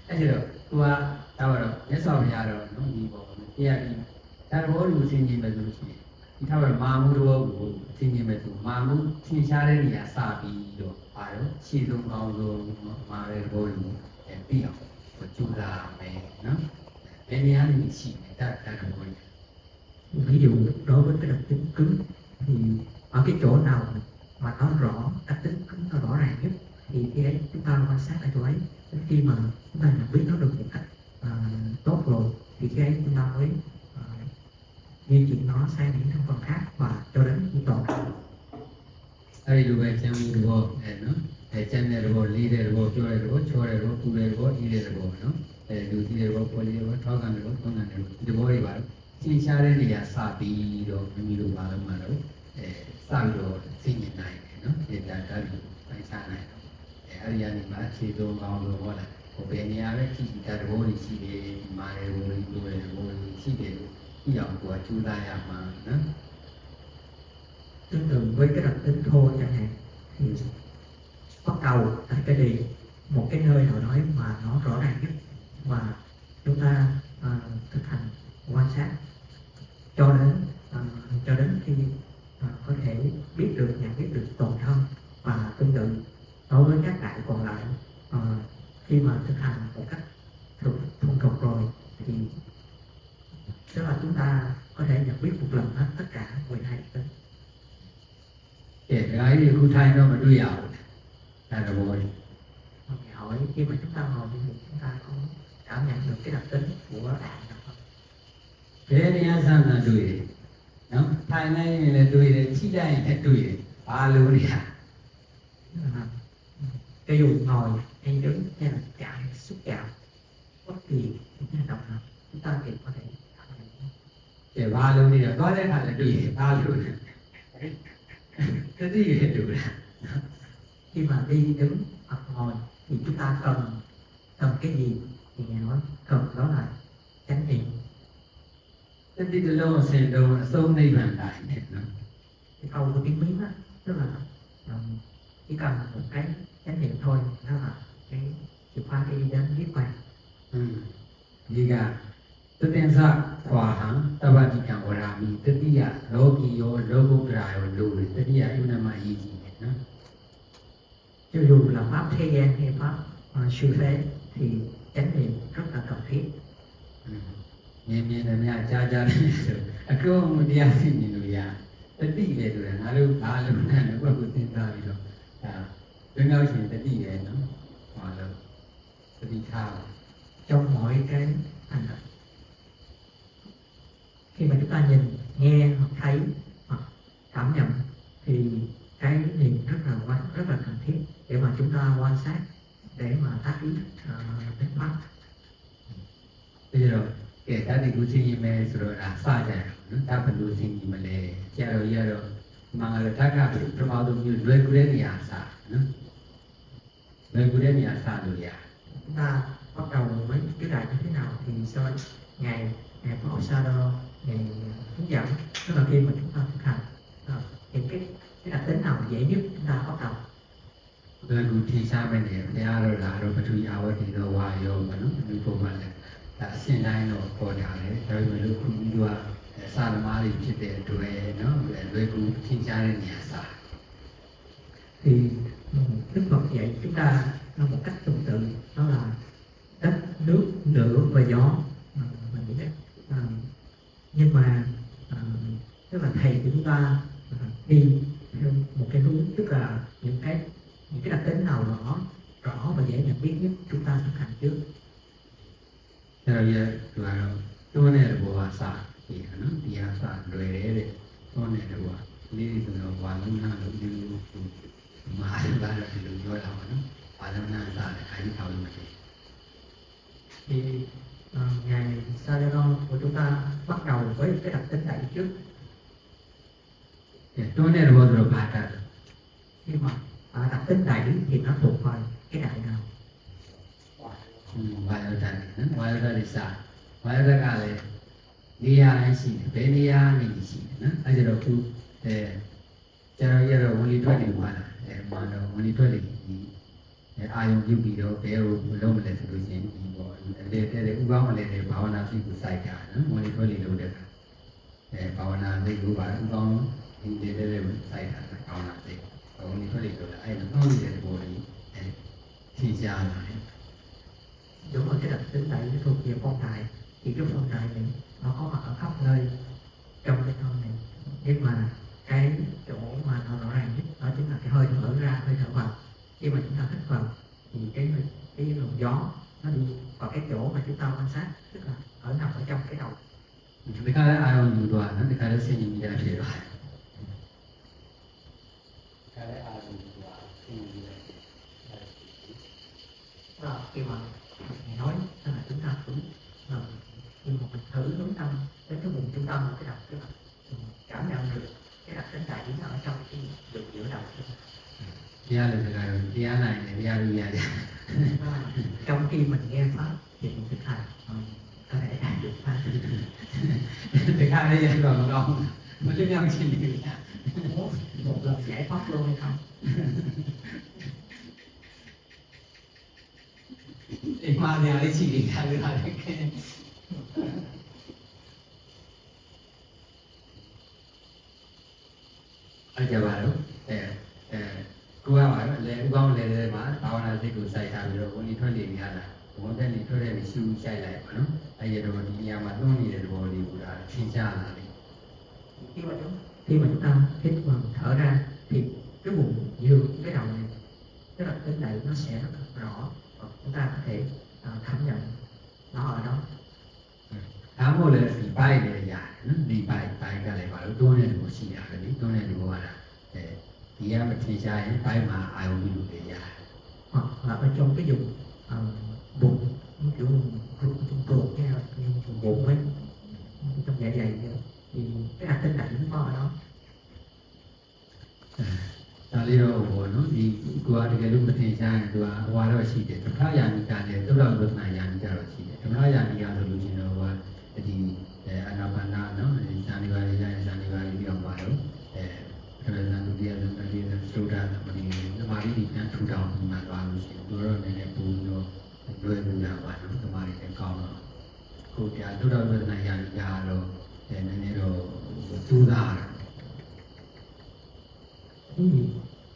cái gì đó qua tao rồi nhất sau bây giờ rồi nó đi vào kia đi ta có đủ sinh nhiên về đủ chi thì tao rồi mà mua đồ sinh nhiên về đủ mà mua thiên xa đấy thì sao bị rồi phải đó chỉ dùng vào rồi mà để rồi để biểu của chúng ta về nó bên nhà mình chỉ ta rồi Ví dụ đối với cái đặc tính cứng thì ở cái chỗ nào mà nó rõ, đặc tính cứng nó rõ ràng nhất thì khi đấy chúng ta quan sát ở chỗ ấy. Đến khi mà chúng ta nhận biết nó được một cách tốt rồi thì khi ấy chúng ta mới di chuyển nó sang những thành phần khác và cho đến toàn thân. đây là về trang đồ nó để chân này đồ ly này đồ cho này đồ tu này đồ y này đồ nó đểดูที่đồ poli đồ thaoกันđồต้องกันđồ đồတွေပါရှင်းရှားတဲ့နေရာစပြီးတော့မိလိုပါလို့မှတော့စပြီးတော့သိမြင်နိုင်တယ်နော်ဒီတာတာကိုပိုင်စားနိုင်တော့အဲ့ဒီကနေမှခြေစုံကောင်းလို့ဟောလာဟိုဘယ်နေရာပဲကြည့်ကြတာđồတွေရှိတယ်ဒီမှာတွေđồတွေတူတယ်đồတွေရှိတယ်ဒီအောင်ကိုကျူးသားရမှာနော် Tương tự với cái đặc tính thô chẳng hạn thì bắt đầu tại cái gì một cái nơi nào đó mà nó rõ ràng nhất và chúng ta thực hành quan sát cho đến khi có thể biết được nhận biết được toàn thân. Và tương tự đối với các đại còn lại, khi mà thực hành một cách thuần thục rồi thì tức là chúng ta có thể nhận biết một lần hết tất cả 12 đặc tính. Để cái gì cũng thay nó mà đuôi ảo là rồi Mình hỏi khi mà chúng ta ngồi thì chúng ta có cảm nhận được cái đặc tính của đại nào không? thế thì anh sang là đuôi nó thay này là đuôi đấy chỉ đây là đuôi ba lô đi à Cho dù ngồi hay đứng hay là chạm xúc chạm bất kỳ những hành động nào chúng ta đều có thể cảm nhận. để ba lô đi là có lẽ là đuôi ba lô cái gì vậy đủ là Khi mà đi đứng hoặc ngồi thì chúng ta cần cái gì thì Ngài nói cần đó là chánh niệm. cái gì từ lâu xem đâu sâu này bàn đại này nó Cái câu của tiếng Miến á, tức là chỉ cần một cái chánh niệm thôi, đó là cái chìa khóa đi đến niết bàn. gì cả tất nhiên sao hòa hằng ta bà đi càng hòa mi tất nhiên lô kỳ yo lô bốc ra yo lô tất nhiên yêu nam ai gì Cho dù là pháp thế gian hay pháp siêu thế thì chánh niệm rất là cần thiết. မြင်မြင်နဲ့များကြားကြားနေဆိုအကုန်မတရားသိနေလို့ရတတိပဲဆိုတာငါတို့ဘာလို့လဲဘုရားကိုစဉ်းစားပြီးတော့ဒါတွင်းရောက်ရှင်တတိပဲနော်ဟောလို့တတိထား Trong mọi cái hành động, khi mà chúng ta nhìn nghe hoặc thấy hoặc cảm nhận thì cái niệm rất là cần thiết để mà chúng ta quan sát, để mà tác ý đánh bắt. ပြီးတော့ကဲတတိကိုသိရင်မယ်ဆိုတော့ဒါစကြတယ်နော်ဒါဘယ်လိုသိရင်မလဲဆရာတော်ကြီးကတော့မင်္ဂလာဓာတ်ကပထမဆုံးမျိုးလွယ်ကူတဲ့နေရာစနော်လွယ်ကူတဲ့နေရာစလို့ရ Chúng ta bắt đầu với cái đại như thế nào thì sau ngày Phật học Sa Đo ngày hướng dẫn, tức là khi mà chúng ta thực hành thì cái đặc tính nào dễ nhất chúng ta bắt đầu. လွယ်ကူထင်ရှားမယ်နေဘုရားတော်လာတော့ပထဝီအာဝတိတော်ဝါယောမနော်ဒီပုံမှန်လဲဒါအစဉ်တိုင်းတော့ပေါ်ကြတယ်ဒါပေမဲ့လို့ခုဒီကစာသမားတွေဖြစ်တဲ့အတွက်နော်လွယ်ကူထင်ရှားတဲ့နေရာစ Thì Đức Phật dạy chúng ta một cách tương tự, đó là đất, nước, lửa và gió. Mình nghĩ đấy. Nhưng mà tức là thầy của chúng ta đi theo một cái hướng, tức là những cái đặc tính nào rõ và dễ nhận biết nhất chúng ta thực hành trước. ဆရာကြီးကတွန်းတဲ့ဘောကစပြီးနော်ဒီဟာစလွယ်တယ်တဲ့တွန်းတဲ့ဘောကလေးဆိုတော့ဘာလုံးနာလို့ဒီလိုမာရတာလည်းဒီလိုပြောတာပါနော်ဘာလုံးနာစတယ်အဲဒီထောက်လို့မဖြစ် Thì ngày Sa Đo của chúng ta bắt đầu với cái đặc tính đại trước. တွန်းတဲ့ဘောဆိုတော့ဘာတတ် Nhưng mà đặc tính đại thì nó thuộc vào cái đại nào? ဝါယောတတ်နော်ဝါယောတတ်တွေစဝါယောတတ်ကလည်းနေရာတိုင်းရှိတယ်ဘယ်နေရာနေရှိတယ်နော်အဲဒါတော့ခုဆရာကြီးကတော့ဝင်လီထွက်နေပါလားမာတော့ဝင်လီထွက်နေဒီအာယုံပြုပြီးတော့ဘယ်လိုလုပ်မလဲဆိုလို့ရှိရင်ဒီပေါ့တဲ့ဥပမာလည်းဘာဝနာစိတ်ကိုစိုက်တာနော်ဝင်လီထွက်နေလို့တဲ့ဘာဝနာစိတ်ကိုပါဥပမာဒီတဲ့စိုက်တာဘာဝနာစိတ်ဝင်လီထွက်နေလို့အဲ့တော့တော့နေတဲ့ဘောကြီးထင်ရှားလာတယ် Đúng là cái đặc tính đại nó thuộc về phong đại, thì cái phong đại này nó có mặt ở khắp nơi trong cái thân này, nhưng mà cái chỗ mà nó rõ ràng nhất đó chính là cái hơi thở ra, hơi thở vào. Khi mà chúng ta hít vào thì cái luồng gió nó đi vào cái chỗ mà chúng ta quan sát, tức là nằm ở trong cái đầu. ဒီခါလည်းအာရုံယူသွားနော်ဒီခါလည်းဆင်ញင်မိတာဖြစ်သွားတယ်ခါလည်းအာရုံယူသွားဆင်ញင်မိတာ Khi mà Ngài nói là chúng ta cũng khi mà mình thử hướng tâm đến cái vùng trung tâm của cái đầu, tức là cảm nhận được cái đặc tính đại nó ở trong cái đường giữa đầu. တရားလည်းတခါတော့တရားနိုင်တယ်တရားလို့ရတယ် Trong khi mình nghe pháp thì mình thực hành có thể đạt được pháp. ဒီခါလည်းရတော့မကောင်းမလွတ်မြောက်ခြင်းနေရ Một lần giải thoát luôn hay không? အိမ်မှာနေရာလေးရှိနေတာလည်းခါလည်းခဲအဲ့ကြပါတော့ကိုကပါတော့လေဥကောင်းလေလေမှာဘာဝနာစိတ်ကိုစိုက်ထားပြီးတော့ဝင်ထွက်နေရတာဝန်တက်နေထွက်တဲ့နေရှူရှိုက်လိုက်ပါနော်အဲ့ရတော့ဒီနေရာမှာတွန်းနေတဲ့သဘောလေးကိုဒါသင်ကြားလာတယ် Khi mà chúng ta hít vào thở ra thì cái vùng giữa cái đầu này, cái đặc tính này nó sẽ rất là rõ và chúng ta có thể cảm nhận nó ở đó. ဒါမှမဟုတ်လေဒီပိုက်လည်းရတယ်နော်ဒီပိုက်ကလည်းဘာလို့တွန်းတဲ့လူရှိရတယ်ဒီတွန်းတဲ့လူကလားဒီကမထင်ရှားရင်ပိုက်မှာအာယုံပြုလို့ရတယ် Hoặc là ở trong cái vùng bụng, kiểu vùng ruột hay là vùng bụng ấy, trong dạ dày thì cái đặc tính này nó có ở đó. ဒါလေးတော့ဘောနော်ဒီကိုကတကယ်လို့မထင်ရှားရင်သူကဟွာတော့ရှိတယ်သမထယာနိကလည်းသုဒ္ဓဝဒနာယာနိကတော့ရှိတယ်သမထယာနိကဆိုလို့ရှိရင်တော့ဒီအနာပါနာနော်ဇာနိပါရိယဇာနိပါရိပြောင်းပါတော့ပထမဇာနုတရားဇာတိသုဒ္ဓသမဏိသမာဓိပြန်ထူထောင်ပြီးမှသွားလို့ရှိရင်တို့တော့နည်းနည်းပူတော့လွယ်လို့ရပါတော့သမာဓိလည်းကောင်းတော့ကိုတရားသုဒ္ဓဝဒနာယာနိကတော့နည်းနည်းတော့ကျူးသားတယ် Thì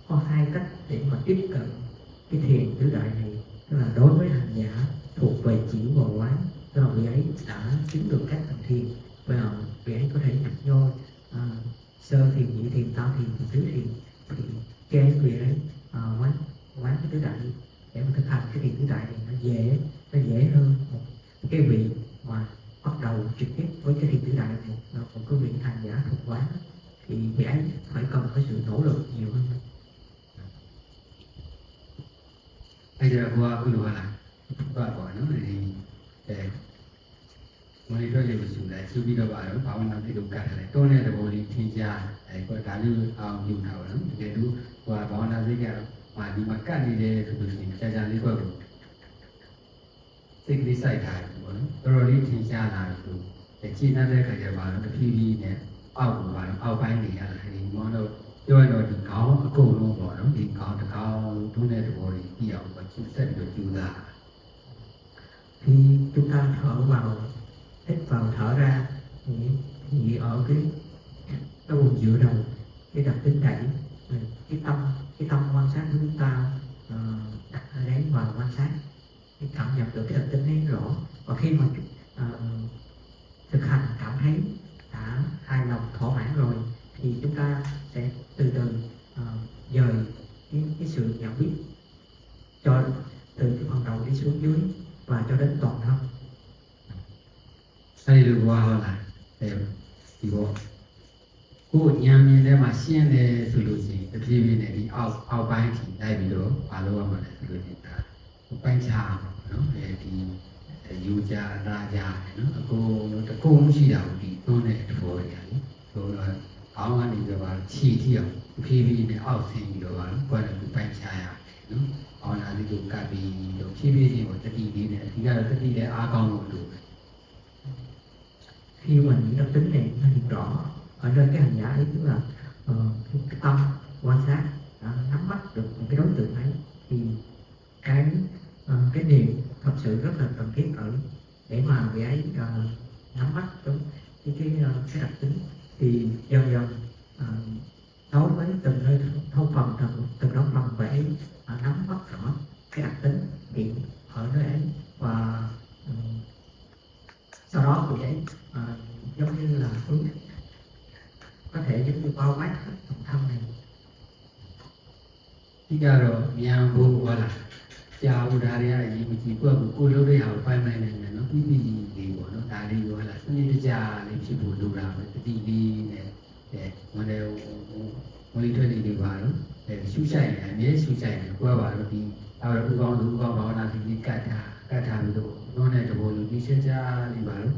có hai cách để mà tiếp cận cái thiền tứ đại này tức là đối với hành giả thuộc về chỉ ngồi quán, tức là vị ấy đã chứng được các tầng thiền, và vị ấy có thể nhập vô sơ thiền, nhị thiền, tam thiền, tứ thiền, thì trên vị ấy quán cái tứ đại để mà thực hành cái thiền tứ đại thì nó dễ hơn một cái vị mà bắt đầu trực tiếp với cái thiền tứ đại. Một cái vị hành giả thuộc quán thì vị ấy phải cần có sự nỗ lực nhiều hơn. အဲ့ဒါကဘုလိုလားပေါ့နော်ဒီမင်းတို့ရေစုလိုက်စုပြီးတော့ပါတော့ဘာဝနာတိတို့ကတ်တယ်တွန်းတဲ့သဘောလေးထင်ရှားကိုဒါလေးအောင်ယူတာပါနော်တကယ်လို့ဘာဝနာစိတ်ကဒီမှာကတ်နေတယ်ဆိုလို့ရှိရင်ကြာလေးတော့စိတ်ကလေးစိုက်ထားတယ်ပေါ့နော်တော်တော်လေးထင်ရှားလာလို့ခြေနှမ်းတဲ့ခါကျပါတော့တဖြည်းဖြည်းနဲ့အောက်ကိုပါတော့အောက်ပိုင်းနေရတာဒီမောင်တို့ပြောရတော့ဒီခေါင်းအကုန်လုံးပေါ့နော်ဒီခေါင်းတစ်ခေါင်းတွန်းတဲ့သဘောလေးကြည့်အောင်ပေါ့ဆက်ပြီးတော့ကြိုးစား Khi chúng ta thở vào, hít vào thở ra thì ở cái vùng giữa đầu, cái đặc tính đẩy, cái tâm quan sát của chúng ta đặt đấy vào quan sát, cái cảm nhận được cái đặc tính ấy rõ. Và khi mà thực hành cảm thấy đã hài lòng thỏa mãn rồi thì chúng ta sẽ từ từ dời cái sự nhận biết cho từ cái phần đầu đi xuống dưới và cho đến toàn thân. အဲ့ဒီလိုဘွားဟုတ်လားဒီဘောကိုဉာဏ်မြင်ထဲမှာရှင်းတယ်ဆိုလို့ရှိရင်တဖြည်းဖြည်းနဲ့ဒီအောက်ပိုင်းထိလိုက်ပြီးတော့မလုပ်ရမှာလဲဆိုလို့ရှိရင်ဒါပိုင်းခြားနော်ဒီယူကြတာကြနော်အကုန်တကုံရှိတာကိုဒီသွန်းတဲ့သဘောတွေဟာလေဆိုတော့အောင်းကနေပြီးတော့ခြေထိအောင်တဖြည်းဖြည်းနဲ့အောက်ဆင်းပြီးတော့ဘာလို့ပိုင်းခြားရနော်အောင်းလာဒီလိုကပ်ပြီးတော့ဖြည်းဖြည်းချင်းကိုတတိလေးနဲ့အဓိကတော့တတိနဲ့အားကောင်းလို့လို့ Khi mà những đặc tính này nó hiện rõ ở nơi cái hành giả ấy, tức là cái tâm quan sát nắm bắt được một cái đối tượng ấy, thì cái điều thật sự rất là cần thiết ở để mà vị ấy nắm bắt cái đặc tính, thì dần dần đối với từng nơi thâu phần từng đó phần vị ấy nắm bắt rõ cái đặc tính hiện ở nơi ấy, và sau đó vị ấy giống như là có thể giống như bao quát hết toàn thân này. ဒီကတော့မြန်ဖို့ဟုတ်လားကြာဘူးဒါတွေကအရေးမကြီးကိုလုပ်တဲ့ဟာကိုပိုင်းပိုင်းနိုင်တယ်နော်ပြီးပြီးလေးပေါ့နော်ဒါလေးကိုဟုတ်လားစနစ်တကျလေးဖြစ်ဖို့လိုတာပဲတတိလေးနဲ့မနေ့မလီထွက်လေးတွေပါတော့ရှူဆိုင်တယ်အမြဲရှူဆိုင်တယ်ကိုကပါတော့ဒီအဲ့တော့ဥကောင်းဘာဝနာဒီကတ်ထားပြီးတော့နှောနဲ့တဘောလူဒီချက်ချလေးပါတော့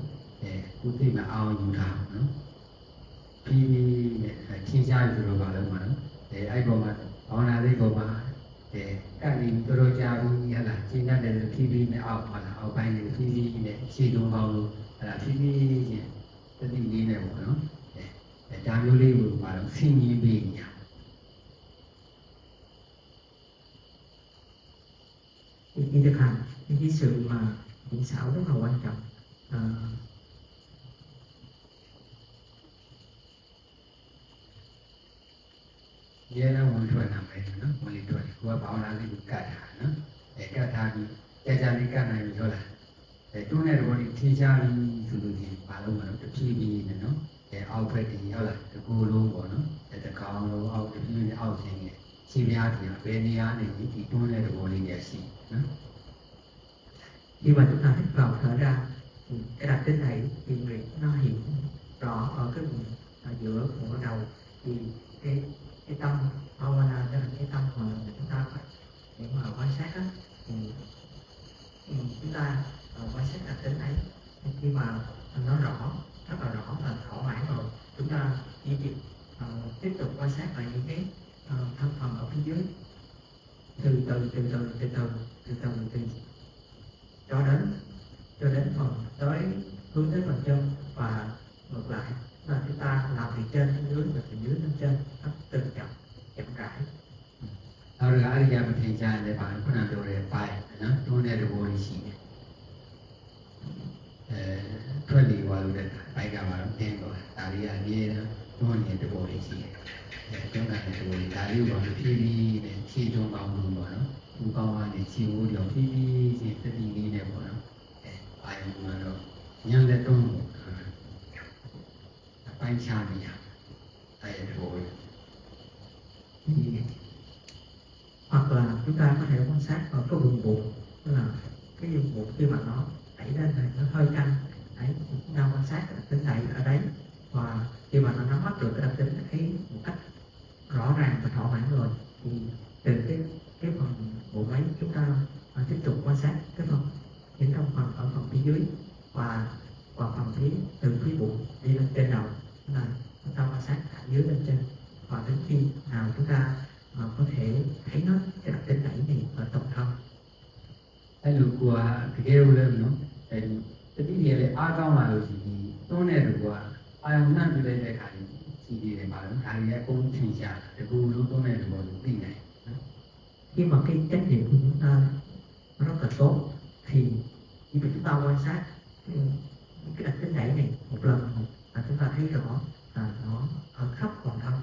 ကိုသိမှအောင်ယူထားနော်ပြီးနဲ့ချင်းချပြီးတော့ပါတော့မှာနော်အဲ့ပေါ်မှာဘာဝနာလေးပေါ်မှာကတ်လေးတော်တော်ကြာဘူးဟလာရှင်းတဲ့ဖြည်းဖြည်းနဲ့အောက်ပါလာအောက်ပိုင်းလေးဖြည်းဖြည်းနဲ့ရှင်းလုံးပေါင်းလို့ဟလာဖြည်းဖြည်းချင်းတတိလေးနဲ့ပေါ့နော်ဒါမျိုးလေးကိုပါတော့ဆင်းရင်းပေးညာ Khi thực hành cái sự mà kỹ xảo rất là quan trọng. ရဲနဲ့ဝင်ထွက်လာမယ်နော်ဝင်ထွက်ကိုကဘာဝနာလေးကိုကတ်တာနော်ကတ်ထားပြီးကြာလေးကတ်နိုင်ပြီဟုတ်လားတွန်းတဲ့ဘောလေးထင်းရှားပြီးဆိုလို့ဒီဘာလို့မလို့တဖြည်းဖြည်းနဲ့နော်အောက်ဘက်ဒီဟုတ်လားတကူလုံးပေါ့နော်တကောင်လုံးအောက်တဖြည်းဖြည်းအောက်ဆင်းနေခြေပြားဒီဘယ်နေရာနေဒီတွန်းတဲ့ဘောလေးနဲ့ရှိနော် Khi mà chúng ta hít vào thở ra thì cái đặc tính này thì nó hiện rõ ở cái vùng giữa của đầu, thì cái tâm bhavana đó là cái tâm mà chúng ta phải để mà quan sát đó, thì chúng ta quan sát đặc tính ấy, khi mà nó rõ rất là rõ và thỏa mãn rồi, chúng ta chỉ tiếp tục quan sát lại những cái thân phần ở phía dưới, từ từ cho đến phần tới hướng tới phần chân và ngược lại, là chúng ta làm từ trên đến dưới và từ dưới lên trên, nó từng chậm rãi. အဲ့ဒါအရိယာမထေရလည်းပါခုနပြောတဲ့ပိုင်းနော်တွန်းတဲ့သဘောရှိတယ်ထွက်လေသွားလို့တဲ့ဘိုက်ကပါတော့တင်းတော့ဒါလေးကအမြဲတမ်းတွန်းနေတဲ့သဘောရှိတယ်တွန်းတဲ့သဘောဒါလေးကိုဖြည်းဖြည်းနဲ့ခြေတွန်းကောင်းလို့ပေါ့နော်ဒီကောင်းကနေ ခြေဝိုးတော့ပြီးပြီးချင်းတတိလေးနဲ့ပေါ့နော်အာယုံမှာတော့ညံတဲ့တုံးကိုအပိုင်းချနေရအဲ့ဒီဘော thì hoặc là chúng ta có thể quan sát ở cái vùng bụng, tức là cái vùng bụng khi mà nó đẩy lên này nó hơi căng đấy, chúng ta quan sát cái đặc tính đẩy ở đấy, và khi mà nó nắm bắt được cái đặc tính ấy một cách rõ ràng và thỏa mãn rồi thì từ cái phần bộ máy chúng ta tiếp tục quan sát cái phần những trong phần ở phần phía dưới và phần phía từ phía bụng đi lên trên đầu, là chúng ta quan sát cả dưới lên trên, và đến khi nào chúng ta có thể thấy nó cái đặc tính đẩy này ở tổng thân. အဲ့လိုကတကယ်လို့လည်းနော်အဲ့တတိယလည်းအားကောင်းလာလို့ရှိရင်တွန်းတဲ့လူကအာယုံနှံ့ပြလိုက်တဲ့အခါကြီးကြည့်နေတယ်ပါလို့ဒါကြီးအကုန်ထင်ရှားတကူလုံးတွန်းတဲ့လူကိုသိနိုင်နော် Khi mà cái chánh niệm của chúng ta nó rất là tốt thì khi mà chúng ta quan sát cái đặc tính đẩy này một lần là chúng ta thấy rõ là nó ở khắp toàn thân.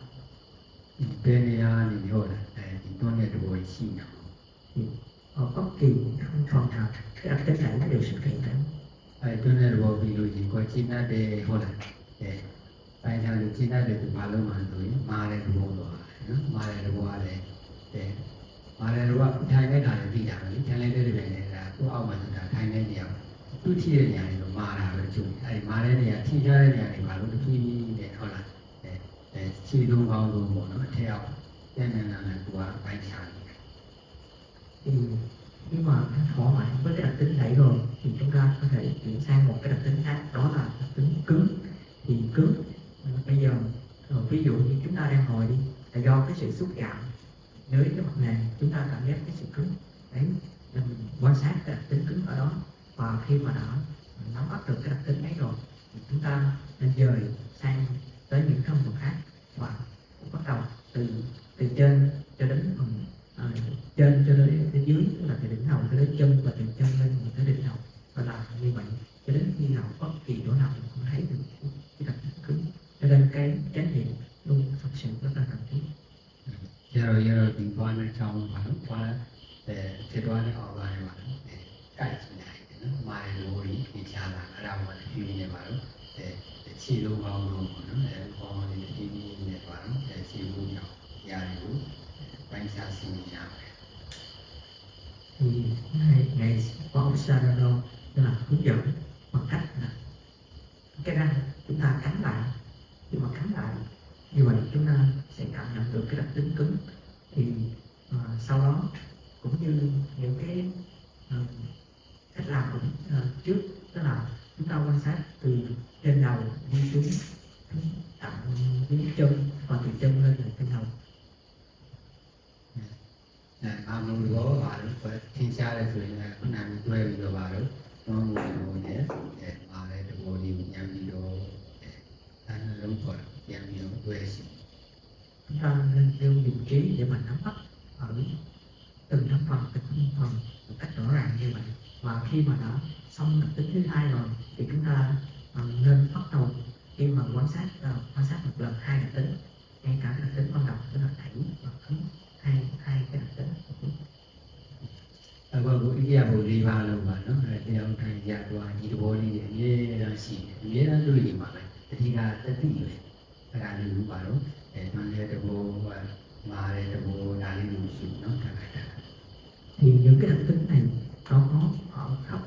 ဘယ်နေရာနေဟုတ်လားဒီတွန်းတဲ့လူကိုရှိနေ Thì ở bất kỳ phần nào cái đặc tính đẩy nó đều xuất hiện đấy. အဲ့တွန်းတဲ့လူကိုပြီးလို့ရှိရင်ကိုချိနေတယ်ဟုတ်လားပိုင်းခြားလို့ချိနေတယ်ဒီဘာလို့မှဆိုရင်မာတဲ့လူဘောတော့နော်မာတဲ့လူဘောကလည်းမာတဲ့လူကထိုင်နေတာလည်းသိတာပဲထိုင်နေတဲ့တွေပဲဒါသူ့အောက်မှာဆိုတာထိုင်နေနေအောင်သူ့ချိတဲ့နေရာတွေတော့မာတာပဲကျုပ်အဲ့မာတဲ့နေရာထိထားတဲ့နေရာတွေဘာလို့တဖြည်းဖြည်းနဲ့ဟုတ်လားခြေလုံးကောင်းလို့ပေါ့နော်အထက်အောက်ပြန်နေတာလည်းသူကပိုင်းခြားနေ Thì khi mà đã thỏa mãn với cái đặc tính đẩy rồi thì chúng ta có thể chuyển sang một cái đặc tính khác, đó là đặc tính cứng. Thì cứng bây giờ ví dụ như chúng ta đang ngồi đi là do cái sự xúc chạm dưới cái mặt nền, chúng ta cảm giác cái sự cứng đấy, mình quan sát cái đặc tính cứng ở đó, và khi mà đã nắm bắt được cái đặc tính ấy rồi thì chúng ta nên dời sang tới những thân phần khác và bắt đầu từ trên cho đến phần trên cho đến dưới, tức là từ đỉnh đầu cho đến chân, và từ chân lên tới đỉnh đầu, và làm như vậy cho đến khi nào bất kỳ chỗ nào mình cũng thấy được cái đặc tính cứng, cho nên cái chánh niệm luôn thật sự rất là cần thiết. giờ tình quan ở trong và lúc qua thế đoán nó họ vào mà cái chuyện này nó mai rồi thì cha là ở đâu mà khi này mà để chi luôn vào luôn nó để con thì đi để vào để chi luôn nhau nhà đủ bánh xa xin nhau Thì ngày qua ông Sadano là hướng dẫn bằng cách là cái răng chúng ta cắn lại, khi mà cắn lại như vậy chúng ta sẽ cảm nhận được cái đặc tính cứng. Thì sau đó cũng như những cái cách làm cũng trước, tức là chúng ta quan sát từ trên đầu đi xuống tận dưới chân, và từ chân lên là trên đầu. à mong đó và lúc thiên xa là rồi là có làm quay video vào đó nó ngồi ngồi nhé để vào đây được ngồi đi nhắm video để anh lớn còn nhắm video quay xin Chúng ta nên nêu vị trí để mình nắm bắt ở từng thành phần một cách rõ ràng như vậy, và khi mà đã xong đặc tính thứ hai rồi thì chúng ta nên bắt đầu khi mà quan sát một lần hai đặc tính, ngay cả cái đặc tính ban đầu tức là đẩy và cứng, hai cái đặc tính. Aku iya boleh malu mana, dia orang yang tua ni boleh dia nasi, dia nak dulu di mana, jadi kan tadi le, kan dulu baru, mana ada boleh, mana ada boleh dari dulu sih, no, kan ada. Thì những cái đặc tính này nó có ở khắp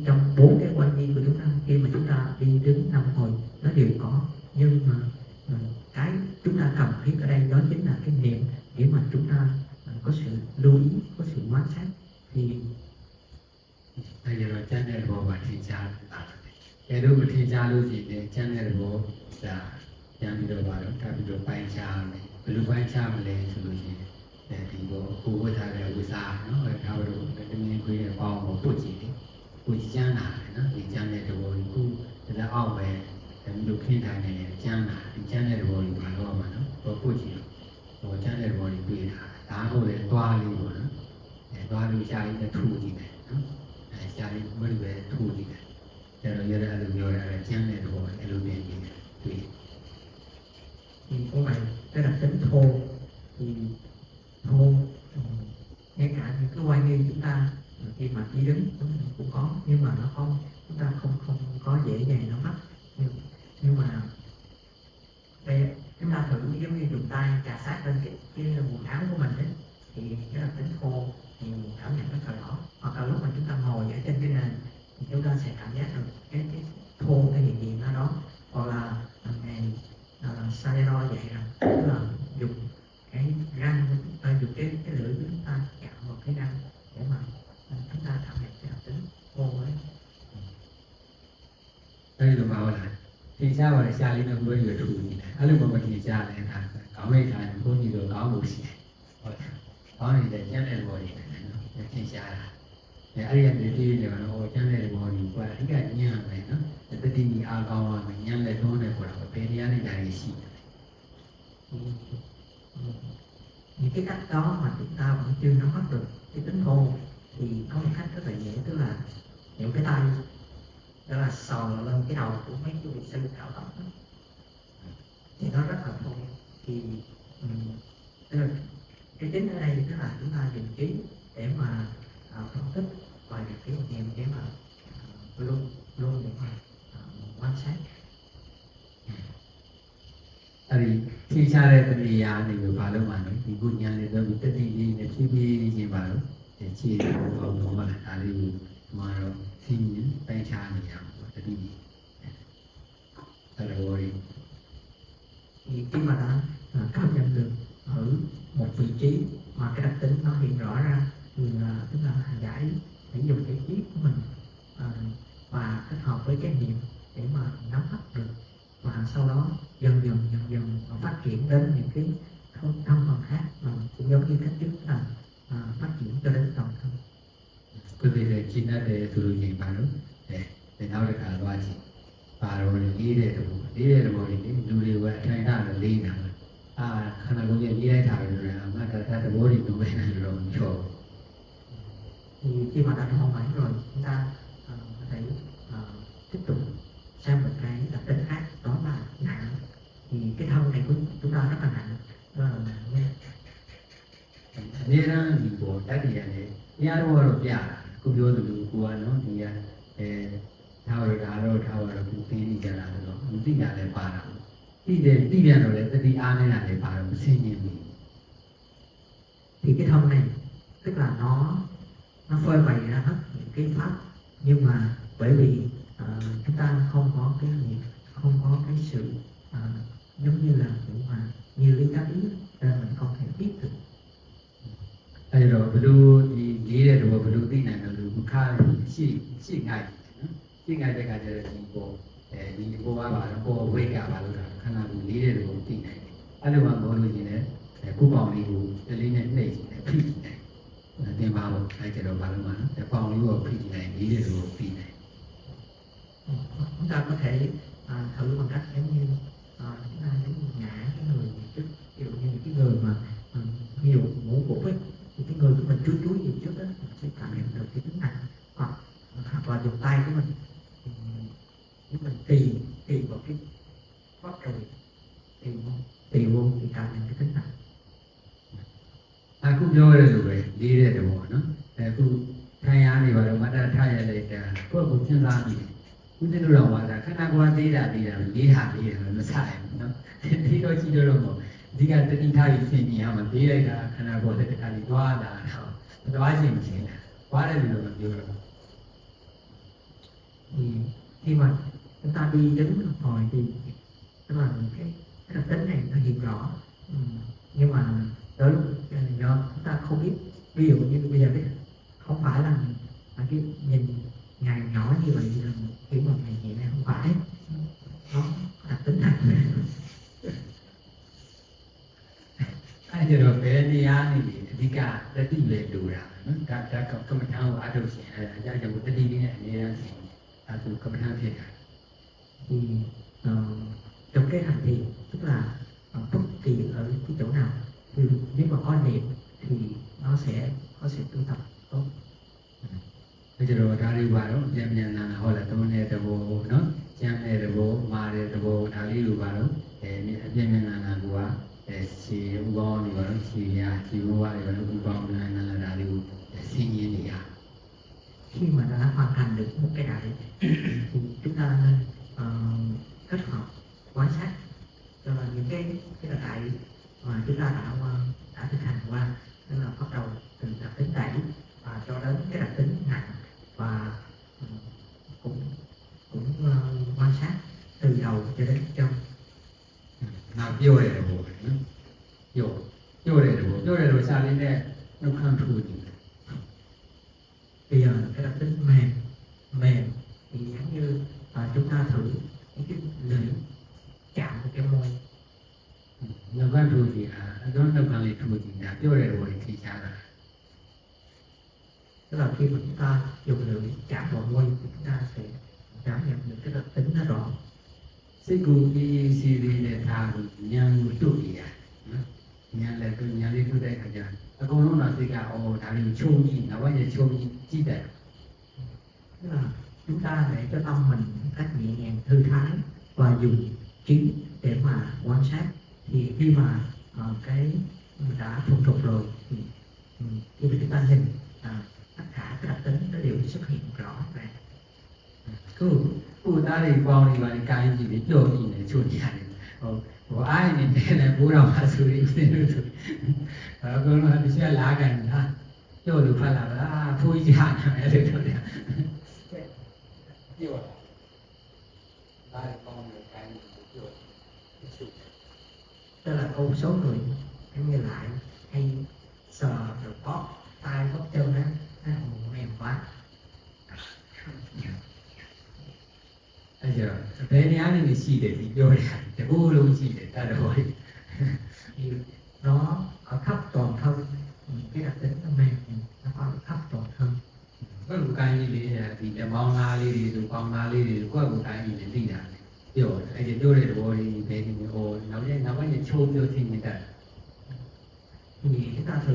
trong 4 cái quan niệm của chúng ta, khi mà chúng ta đi đứng nằm ngồi nó đều có, nhưng mà cái chúng ta cần thiết ở đây đó chính là cái niệm, để mà chúng ta có sự lưu ý, có sự quan sát. Thì bây giờ chân này bộ và thiên cha cái lúc mà thiên cha lúc gì thì chân này bộ là chân đi đâu vào đó, ta đi đâu bay cha này, lúc bay cha mà lên rồi gì, thì bộ khu vực thà là khu xa, nó phải thao đồ, cái mình quy là bao một bộ chỉ chân nào nó thì chân này bộ khu thì là ao về, thì lúc khi thà này chân nào thì chân này bộ thì phải lo mà nó có bộ chỉ, bộ chân này bộ thì quy là đá hồ để toa đi bộ nó. Doa lu cari dia thu di mana, cari berbagai thu di mana. Kalau dia ada lu ada jangan ada buat lu dia ni. Thì có vậy cái đặc tính thô thì thô ngay cả những cái quay nghiêm chúng ta khi mà đi đứng cũng có, nhưng mà nó không, chúng ta không có dễ dàng nó mất. Nhưng mà đây chúng ta thử giống như dùng tay chà sát lên cái quần áo của mình đấy, thì cái đặc tính khô thì cảm nhận nó cởi mở. Hoặc là lúc mà chúng ta ngồi ở trên cái nền thì chúng ta sẽ cảm giác được cái thô, cái gì nó đó. Hoặc là ngày Sayadaw dạy rằng tức là dùng cái răng, dùng cái lưỡi của chúng ta chạm vào cái răng để mà chúng ta cảm nhận cái đặc tính khô ấy. Đây là bảo là thì sao mà xa lên nó mới được đủ gì này, anh lúc mà thì xa này thằng có mấy thằng cũng như đồ có một gì, có này để chén lên ngồi này, thì xa là, để anh em để đi để mà nó chén lên ngồi qua cái nhà này nó, để tôi đi ao cao mà mình nhăn lên thôi này của nó bên nhà này là gì? Những cái cách đó mà chúng ta vẫn chưa nắm bắt được cái tính thô thì có một cách rất là dễ, tức là những cái tay đó là sờ lên cái đầu của mấy cái vị sư cạo tóc đó. Thì nó rất là thô. Thì tức là cái chính ở đây tức là chúng ta dùng trí để mà phân tích và được cái nghiệm để mà luôn để mà quan sát. Thì khi xa lên thì nhà này người bà lâu mà thì cô nhà này đâu bị tất đi này khi đi gì bà lâu để chia vào nó mà là đi mà rồi xin những tay cha này làm tất đi là rồi. Thì khi mà đã cảm nhận được ở một vị trí mà cái đặc tính nó hiện rõ ra thì tức là giải để dùng cái trí của mình và kết hợp với cái niệm để mà nắm bắt được, và sau đó dần dần phát triển đến những cái tâm phần khác, cũng giống như cách trước là phát triển cho đến toàn thân. Cái gì để chỉ là để từ những bà lúc để nào được cả loa gì bà rồi đi để rồi đi du đi qua thay ra là đi nào khả năng cũng như đi đây thảo rồi mà ta bố đi tụi bên này rồi chỗ. Thì khi mà đã thông bản rồi chúng ta có thể tiếp tục sang một cái đặc tính khác, đó là nặng. Thì cái thân này của chúng ta rất là nặng, đó là nặng. Nên là gì bộ tác gì này nhà đâu rồi bia cũng vô được của nó thì thao rồi cũng tin đi ra rồi cũng tin ra để bà nào đi đến rồi để đi ăn này để bà nào xin nhiều. Thì cái thân này tức là nó phơi bày ra hết những cái pháp, nhưng mà bởi vì chúng ta không có cái gì, không có cái sự giống như là như lý cá ý, nên mình không thể biết được. Đây rồi blue đi để rồi blue tin này là blue khai xì ngay để cả giờ đi cô bà cô quay cả bà luôn khả năng đi để rồi tin này anh em mà nói gì này cô bảo đi cô lấy này này phi này tiền vào cái giờ đó bà luôn mà để bảo đi vào phi này đi để rồi tin này. Chúng ta có thể thử bằng cách giống như chúng ta ngã cái người trước, ví dụ như cái người mà ví dụ ngủ gục ấy, thì cái người của mình chuối gì trước đó mình sẽ cảm nhận được cái tính nặng, hoặc là dùng tay của mình tì vào cái gót đùi, tì vô thì cảm nhận cái tính nặng. Cũng nói rồi đi để rồi nó cũng thay áo này vào mà đã thay lại có cũng chân ra gì cũng thế đâu mà khả năng quan đi là đi nó sai nó thì đôi khi đâu mà đi cái tự nhiên thay xin gì mà đi đây là khả năng có thể thay đi qua là nó quá gì mà chỉ là quá là điều điều rồi. Thì khi mà chúng ta đi đứng ngồi thì tức là cái đặc tính này nó hiện rõ, nhưng mà tới lúc do chúng ta không biết, ví dụ như bây giờ biết không phải là cái nhìn ngày nhỏ như vậy là khi mà ngày nhẹ này không phải, nó đặc tính này. Ai giờ rồi về đi ăn thì cả đã đi về đủ rồi nó cả có một thằng ở đâu sẽ ra cho một cái đi này nên là tụi có một thằng thiệt. Thì trong cái hành thiền tức là bất kỳ ở cái chỗ nào thì nếu mà có niệm thì nó sẽ tu tập tốt. Bây giờ rồi ra đi vào đó xem nhà là họ là tôi này tao nó xem này là bố mà để tao ra đi vào đó để xem nhà là của để chỉ uống này vào đó chỉ mua vào đó cũng còn là ra đi ဆင်ញင်းနေရ khi mà đã hoàn thành được một cái đại thì chúng ta nên kết hợp quan sát cho là những cái đại mà chúng ta đã thực hành qua, tức là bắt đầu từ đặc tính đẩy và cho đến cái đặc tính nặng, và cũng quan sát từ đầu cho đến chân. နောက်ပြောရတယ်ပေါ့နော်ပြောရတယ်လို့စာလေးနဲ့နှုတ်ခမ်းထိုးကြည့် Bây giờ cái đặc tính mềm thì giống như chúng ta thử những cái lưỡi chạm vào cái môi. နှုတ်ခမ်းထိုးကြည့်အတော့နှုတ်ခမ်းလေးထိုးကြည့်ဒါပြောရတယ်လို့သိချတာ Tức là khi mà chúng ta dùng lưỡi chạm vào môi thì chúng ta sẽ cảm nhận được cái đặc tính nó rõ. စိတ်ကိုအေးအေးဆေးဆေးနဲ့ထားပြီးဉာဏ်ကိုတုတ်ပြရနော်ဉာဏ်လည်းသူဉာဏ်လေးတုတ်တဲ့အခါကျအကုန်လုံးတော့စိတ်ကအော်ဒါလေးချုံကြည့်နောက်ပိုင်းကျချုံကြည့်ကြည့်တယ် Tức là chúng ta để cho tâm mình một cách nhẹ nhàng thư thái và dùng trí để mà quan sát, thì khi mà cái mình đã thuần thục rồi thì khi mà chúng ta nhìn tất cả các đặc tính nó đều xuất hiện rõ ràng. ကိုသားတွေပေါင်းနေပါလေကိုင်းကြည့်ပြီးကြော်ကြည့်နေချို့ကြရတယ်ဟိုအားနေတယ်ဘိုးတော်မှာဆိုပြီးဦးလို့ဆိုအကုန်လုံးတစ်ချက်လာကန်တာကြော်လို့ဖတ်လာတာဖိုးကြီးဟာတယ်လို့ပြောတယ်ပြောတာဒါပေါင်းနေကိုင်းပြောချို့ Tức là một số người em nghe lại hay sờ rồi bóp tay bóp chân nó mềm quá. အဲ့ကျတော့ဘယ်နေရာနေရှိတယ်ဒီပြောတယ်တကူလုံးရှိတယ်တတ်တော် Thì nó ở khắp toàn thân, cái đặc tính nó mềm nó có ở khắp toàn thân. ဘယ်လိုကိုင်းကြီးလေးဒီတမောင်းသားလေးတွေဆိုပေါင်းသားလေးတွေကိုယ့်ကိုကိုင်းကြီးနေသိတာပြောတယ်အဲ့ဒီပြောတဲ့သဘောလေးဘယ်ဒီဟိုနောက်ပိုင်းချိုးပြောသိနေတတ် Thì chúng ta thử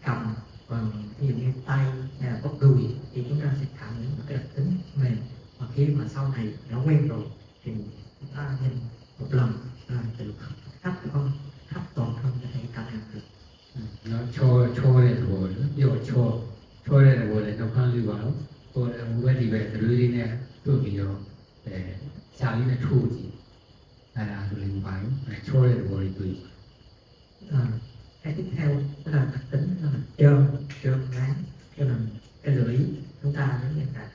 cầm bằng ví dụ như tay hay là bóp đùi thì chúng ta sẽ cảm nhận một cái đặc tính mềm. Và khi mà sau này nó quen rồi thì chúng ta nhìn một lần là từ khắp toàn thân có thể cảm nhận được. နော်ချိုးတဲ့သဘောလို့ပြောချိုးတဲ့သဘောလည်းတော့ခန်းလေးပါတော့ဟိုဘယ်ဒီပဲသလူလေးနဲ့တို့ပြီးတော့ရှာလေးနဲ့ထိုးကြည့်အဲ့ဒါဆိုရင်ပါတော့ချိုးတဲ့သဘောလေးတွေ့ Cái tiếp theo đó là đặc tính là trơn ngán, cho nên cái lưỡi chúng ta giống như là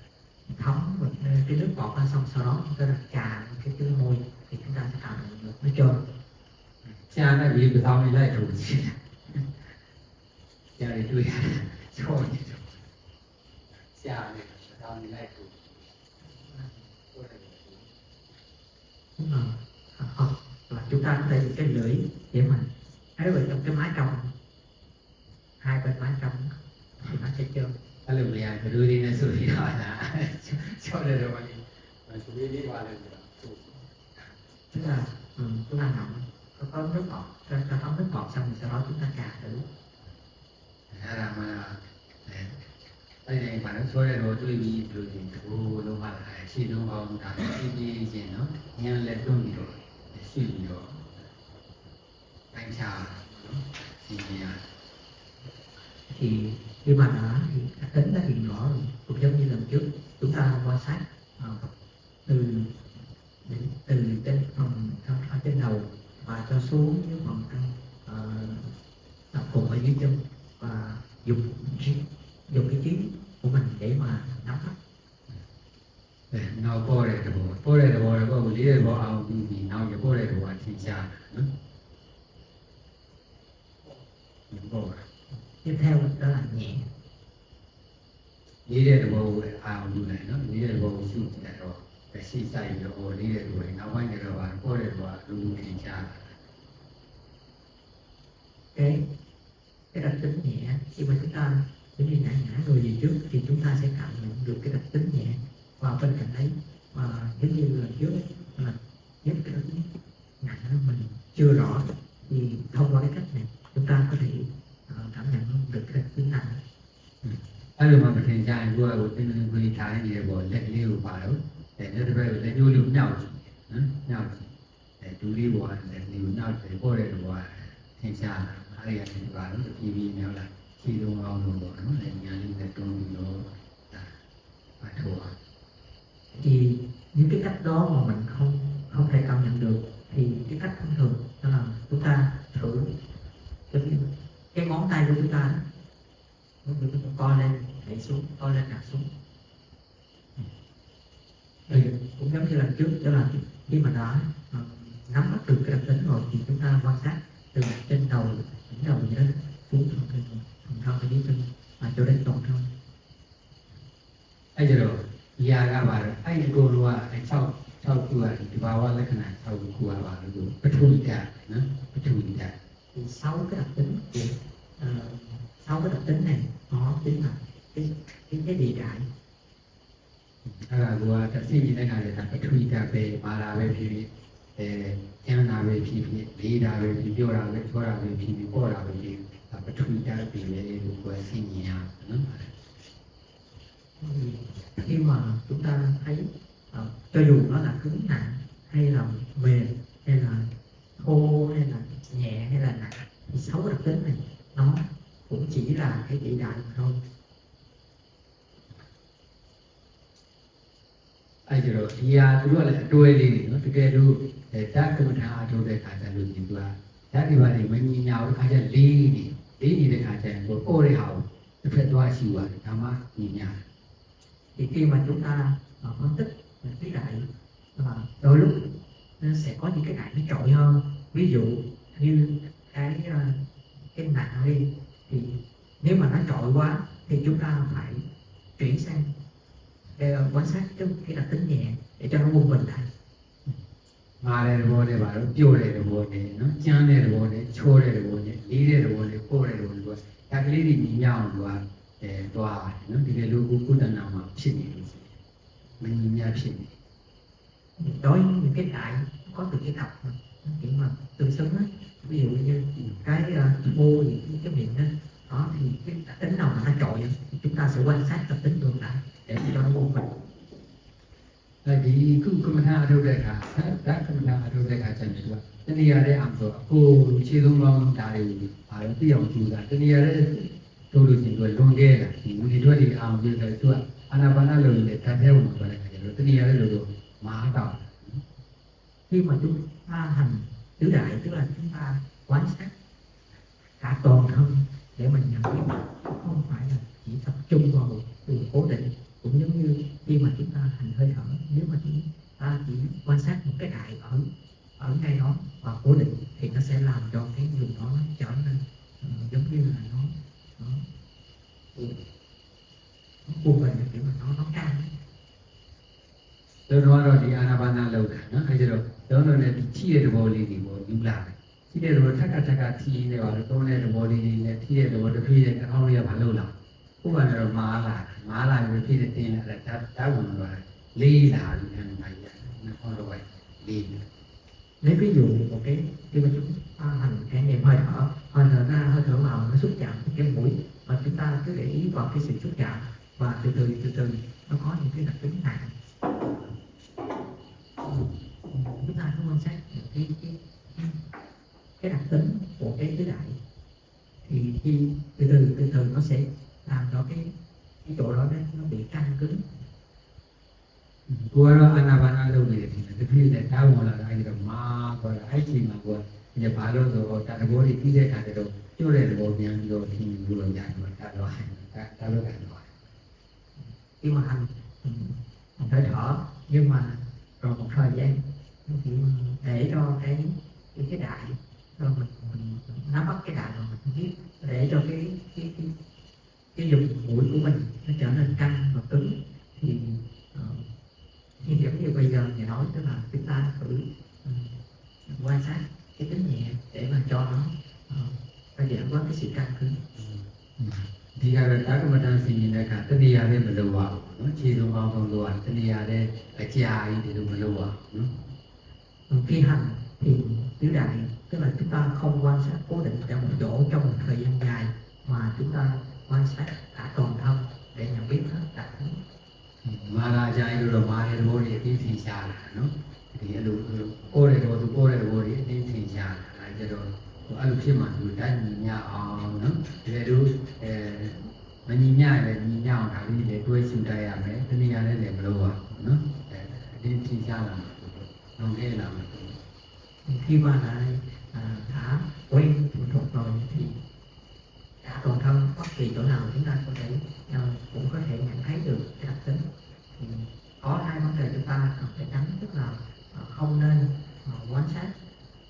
thấm một cái nước bọt ra, xong sau đó chúng ta đặt chà cái môi thì chúng ta sẽ cảm nhận được nó trơn. ရှာနဲ့ပြီးပဆောင်လေးလိုက်ထိုးကြည့်ရှာလေးတွေ့ချိုးနေတယ်ရှာနဲ့ပဆောင်လေးလိုက်ထိုး Đúng rồi. Hoặc là chúng ta có thể dùng cái lưỡi để mà thấy vào trong cái mái trong, hai bên mái trong thì nó sẽ trơn. အဲ့လိုမရသလူလေးနဲ့ဆိုပြီးတော့လားချိုးတဲ့သဘောလေးဆိုပြီးလေးပါလို့ပြော Tức là chúng ta ngậm có nước bọt, cho thấm nước bọt xong rồi sau đó chúng ta chà thử. အဲ့ဒါမှအဲ့ဒီမှာဆိုရဲတော့တွေ့ပြီးတွေ့ပြီးဟိုလုံးပါလာရှင်းလုံးအောင်ဒါပြီးပြီးချင်းနော်ညံလက်တွန်းပြီးတော့ရှိပြီးတော့ပိုင်းချာစီနီယာ Thì khi mà đã thì đặc tính đã hiện rõ rồi, cũng giống như lần trước chúng ta quan sát từ trên phần ở trên đầu và cho xuống những phần cùng ở dưới chân, và dùng cái trí của mình để mà nắm bắt. နောက်ပေါ်တဲ့သဘောတော့လေးတဲ့ဘောအောင်ပြီးနောက်ရပေါ်တဲ့ဘောအထင်ရှားနော်ပေါ် Tiếp theo đó là nhẹ. လေးတဲ့ဘောကိုအောင်ယူလိုက်နော်လေးတဲ့ဘောကိုရှုကြည့်တော့ရှိဆိုင်ပြီးတော့လေးတဲ့ဘောနောက်ပိုင်းကျတော့ပေါ်တဲ့ဘောလူထင်ရှား Cái đặc tính nhẹ khi mà chúng ta giống như ngã người về trước thì chúng ta sẽ cảm nhận được cái đặc tính nhẹ, và bên cạnh đấy mà giống như lần trước là nếu cái đặc tính nặng mình chưa rõ thì thông qua cái cách này chúng ta có thể cảm nhận được cái đặc tính nặng. အဲ့လိုမှမထင်ကြရင်ကိုယ့်ကိုတင်းတင်းကိုထားနေတဲ့ဘောလက်လေးကိုပါတော့လက်တစ်ဖက်ကိုလက်ညှိုးလေးညှောက်ကြည့်နော်ညှောက်ကြည့်ဒူလေးဘောလက်လေးကိုညှောက်တယ်ပေါ်တဲ့ဘောထင်ရှားအဲ့ဒီကနေပါတော့ပြည်မြောက်လာရှ ခြေလုံးအောင်လို့ပေါ့နော်လည်းညာလေးနဲ့တွန်းပြီးတော့ဒါအထောက် thì những cái cách đó mà mình không thể cảm nhận được thì cái cách thông thường đó là chúng ta thử cái ngón tay của chúng ta đó, chúng ta co lên đẩy xuống, co lên đặt xuống. Thì cũng giống như lần trước, đó là khi mà đã nắm bắt được cái đặc tính rồi thì chúng ta quan sát từ trên đầu, đỉnh đầu gì đó xuống phần thân ở dưới chân và cho đến toàn thân. အဲ့ကျတော့ຢာကပါတယ်အဲ့ဒီကိုယ်ကအဲ့6ခုကဒီဘာဝလက္ခဏာ6ခုကပါလို့ပထဝီဓာတ်နော်ပထဝီဓာတ် Thì 6 cái đặc tính của 6 cái đặc tính này nó chính là cái địa đại. အဲ့ဒါကတစ်စိနေတဲ့ခါကျတော့ပထဝီဓာတ်ပဲပါလာပဲဖြစ်ဖြစ်ကျန်းလာပဲဖြစ်ဖြစ်လေးတာပဲဖြစ်ပြောတာပဲချောတာပဲဖြစ်ဖြစ်ပေါ်တာပဲဖြစ်ဖြစ်ပထဝီဓာတ်ပဲလေလို့ကိုယ်သိမြင်ရနော် Khi mà chúng ta thấy cho dù nó là cứng nặng hay là mềm hay là thô hay là nhẹ hay là nặng thì 6 cái đặc tính này nó cũng chỉ là cái địa đại mà thôi. အဲ့ကျတော့ဒီဟာသူတို့ကလည်းအတွဲလေးတွေနော်တကယ်လို့ဓာတ်ကမ္မထာအထုတ်တဲ့ခါကျလို့ဒီကဓာတ်ဒီပါတွေမမြင်ညာဘူးခါကျလေးနေတဲ့ခါကျရင်ကိုအော်တဲ့ဟာကိုတစ်ဖက်သွားရှိပါတယ်ဒါမှမြင်ညာ Thì khi mà chúng ta phân tích cái đại đôi lúc nó sẽ có những cái đại nó trội hơn, ví dụ như cái nặng đi thì nếu mà nó trội quá thì chúng ta phải chuyển sang để quan sát cái đặc tính nhẹ để cho nó quân bình lại. မာတဲ့ဘောနဲ့ပါတော့ပြို့တဲ့ဘောနဲ့နော်ကျန်းတဲ့ဘောနဲ့ချိုးတဲ့ဘောနဲ့လေးတဲ့ဘောနဲ့ပို့တဲ့ဘောနဲ့ဒါကလေးတွေညီမျှအောင်လို့သွားတယ်နော်ဒီလိုလူကုသနာမှာဖြစ်နေလို့မညီမျှဖြစ်နေ Đối với những cái đại có từ cái độc kiểu mà tương xứng á, ví dụ như cái môi gì cái miệng đó thì cái đặc tính nào mà nó trội thì chúng ta sẽ quan sát đặc tính tương đại để cho nó quân bình. ဒီကုကမ္မထာအထုတ်တဲ့အခါဓာတ်ကမ္မထာအထုတ်တဲ့အခါကျရင်သူကတဏှာတဲ့အောင်ဆိုကိုခြေဆုံးကောင်းဓာတ်တွေဘာလို့သိအောင်ကြိုးစားတဏှာတဲ့တို့လို့ရှိရင်သူလွန်ခဲ့တာဒီဝိထွက်တွေအောင်ပြီးတော့သူကအာနာပါနလို့လည်းဓာတ်ထဲဝင်သွားတဲ့အခါကျတော့တဏှာတဲ့လို့မာတော့ Khi mà chúng ta hành tứ đại tức là chúng ta quan sát cả toàn thân để mình nhận biết, không phải là chỉ tập trung vào một từ cố định. Cũng giống như khi mà chúng ta hành hơi thở, nếu mà chúng ta chỉ quan sát một cái đại ở ngay đó và cố định thì nó sẽ làm cho cái vùng đó nó trở nên giống như là nó buông về kiểu mà nó căng. တို့တော့ဒီအာနာပါနလောက်တာနော်အဲကျတော့တို့နဲ့ဒီထိတဲ့သဘောလေးတွေကိုယူလာတယ်ထိတဲ့သဘောထက်ကထိနေပါတော့သုံးတဲ့သဘောလေးတွေနဲ့ထိတဲ့သဘောတစ်ပြေးတဲ့အောင်းလေးကဘာလို့လာဥပမာတော့မာလာပြီးဖြစ်တဲ့တင်းလာတာဓာတ်ဝင်သွားလေးလာပြီးအဲ့ဒါကြီးနော်ဟောတော့လေး Lấy ví dụ một cái khi mà chúng ta hành trải nghiệm hơi thở ra hơi thở vào nó xúc chạm cái mũi và chúng ta cứ để ý vào cái sự xúc chạm và từ từ nó có những cái đặc tính nặng. Chúng ta cứ quan sát cái đặc tính của cái tứ đại thì khi từ từ nó sẽ làm cho cái chỗ đó nó bị căng cứng. ကိုကတော့အာနာပါနလုပ်နေတယ်ဒီတစ်ပြေးနဲ့တားဝင်လာတာအဲ့ဒါမာတော့အဲ့ဒီမှာကိုကဘာလို့ဆိုတော့ဒါသဘောကြီးပြီးတဲ့ခါကျတော့ကျွတ်တဲ့သဘောပြန်ပြီးတော့ဒီလိုလိုရတယ်ဒါတော့ဒါလို့ကန်တော့ Khi mà hành hơi thở nhưng mà rồi một thời gian để cho cái đại rồi mình nắm bắt cái đại rồi mình biết để cho cái vùng mũi của mình nó trở nên căng và cứng thì như giống như bây giờ nhà nói tức là chúng ta thử quan sát cái tính nhẹ để mà cho nó giảm bớt cái sự căng cứng. ဒီကတော့ဓာတ်ကမ္မထာစီနေတဲ့အခါတဏှာနဲ့မလိုပါဘူးနော်ခြေဆုံးကောင်းဆုံးလိုတာတဏှာနဲ့အကြာကြီးဒီလိုမလိုပါဘူးနော် Khi hành thì tứ đại tức là chúng ta không quan sát cố định tại một chỗ trong một thời gian dài mà chúng ta quan sát cả toàn thân để nhận biết hết đặc tính. မာလာကြိုင်းလို့တော့မာတဲ့သဘောတွေအသိသိရှားလာနော်ဒီအလိုပို့တဲ့သဘောသူပို့တဲ့သဘောတွေအသိသိရှားလာအဲကျတော့ အဲ့လိုဖြစ်မှသူတိုင်းညီညအောင်နော်ဒီလိုတို့မညီညလည်းညီညအောင်ဒါလေးတွေတွဲရှုတတ်ရမယ်တနည်းအားဖြင့်လည်းမလို့ပါနော်အတင်းထိရှားလာမှာလုံခဲ့လာမှာ khi mà lại đã quen phụ thuộc rồi thì cả toàn thân bất kỳ chỗ nào chúng ta có thể cũng có thể nhận thấy được cái đặc tính. Thì có hai vấn đề chúng ta cần phải tránh, tức là không nên quan sát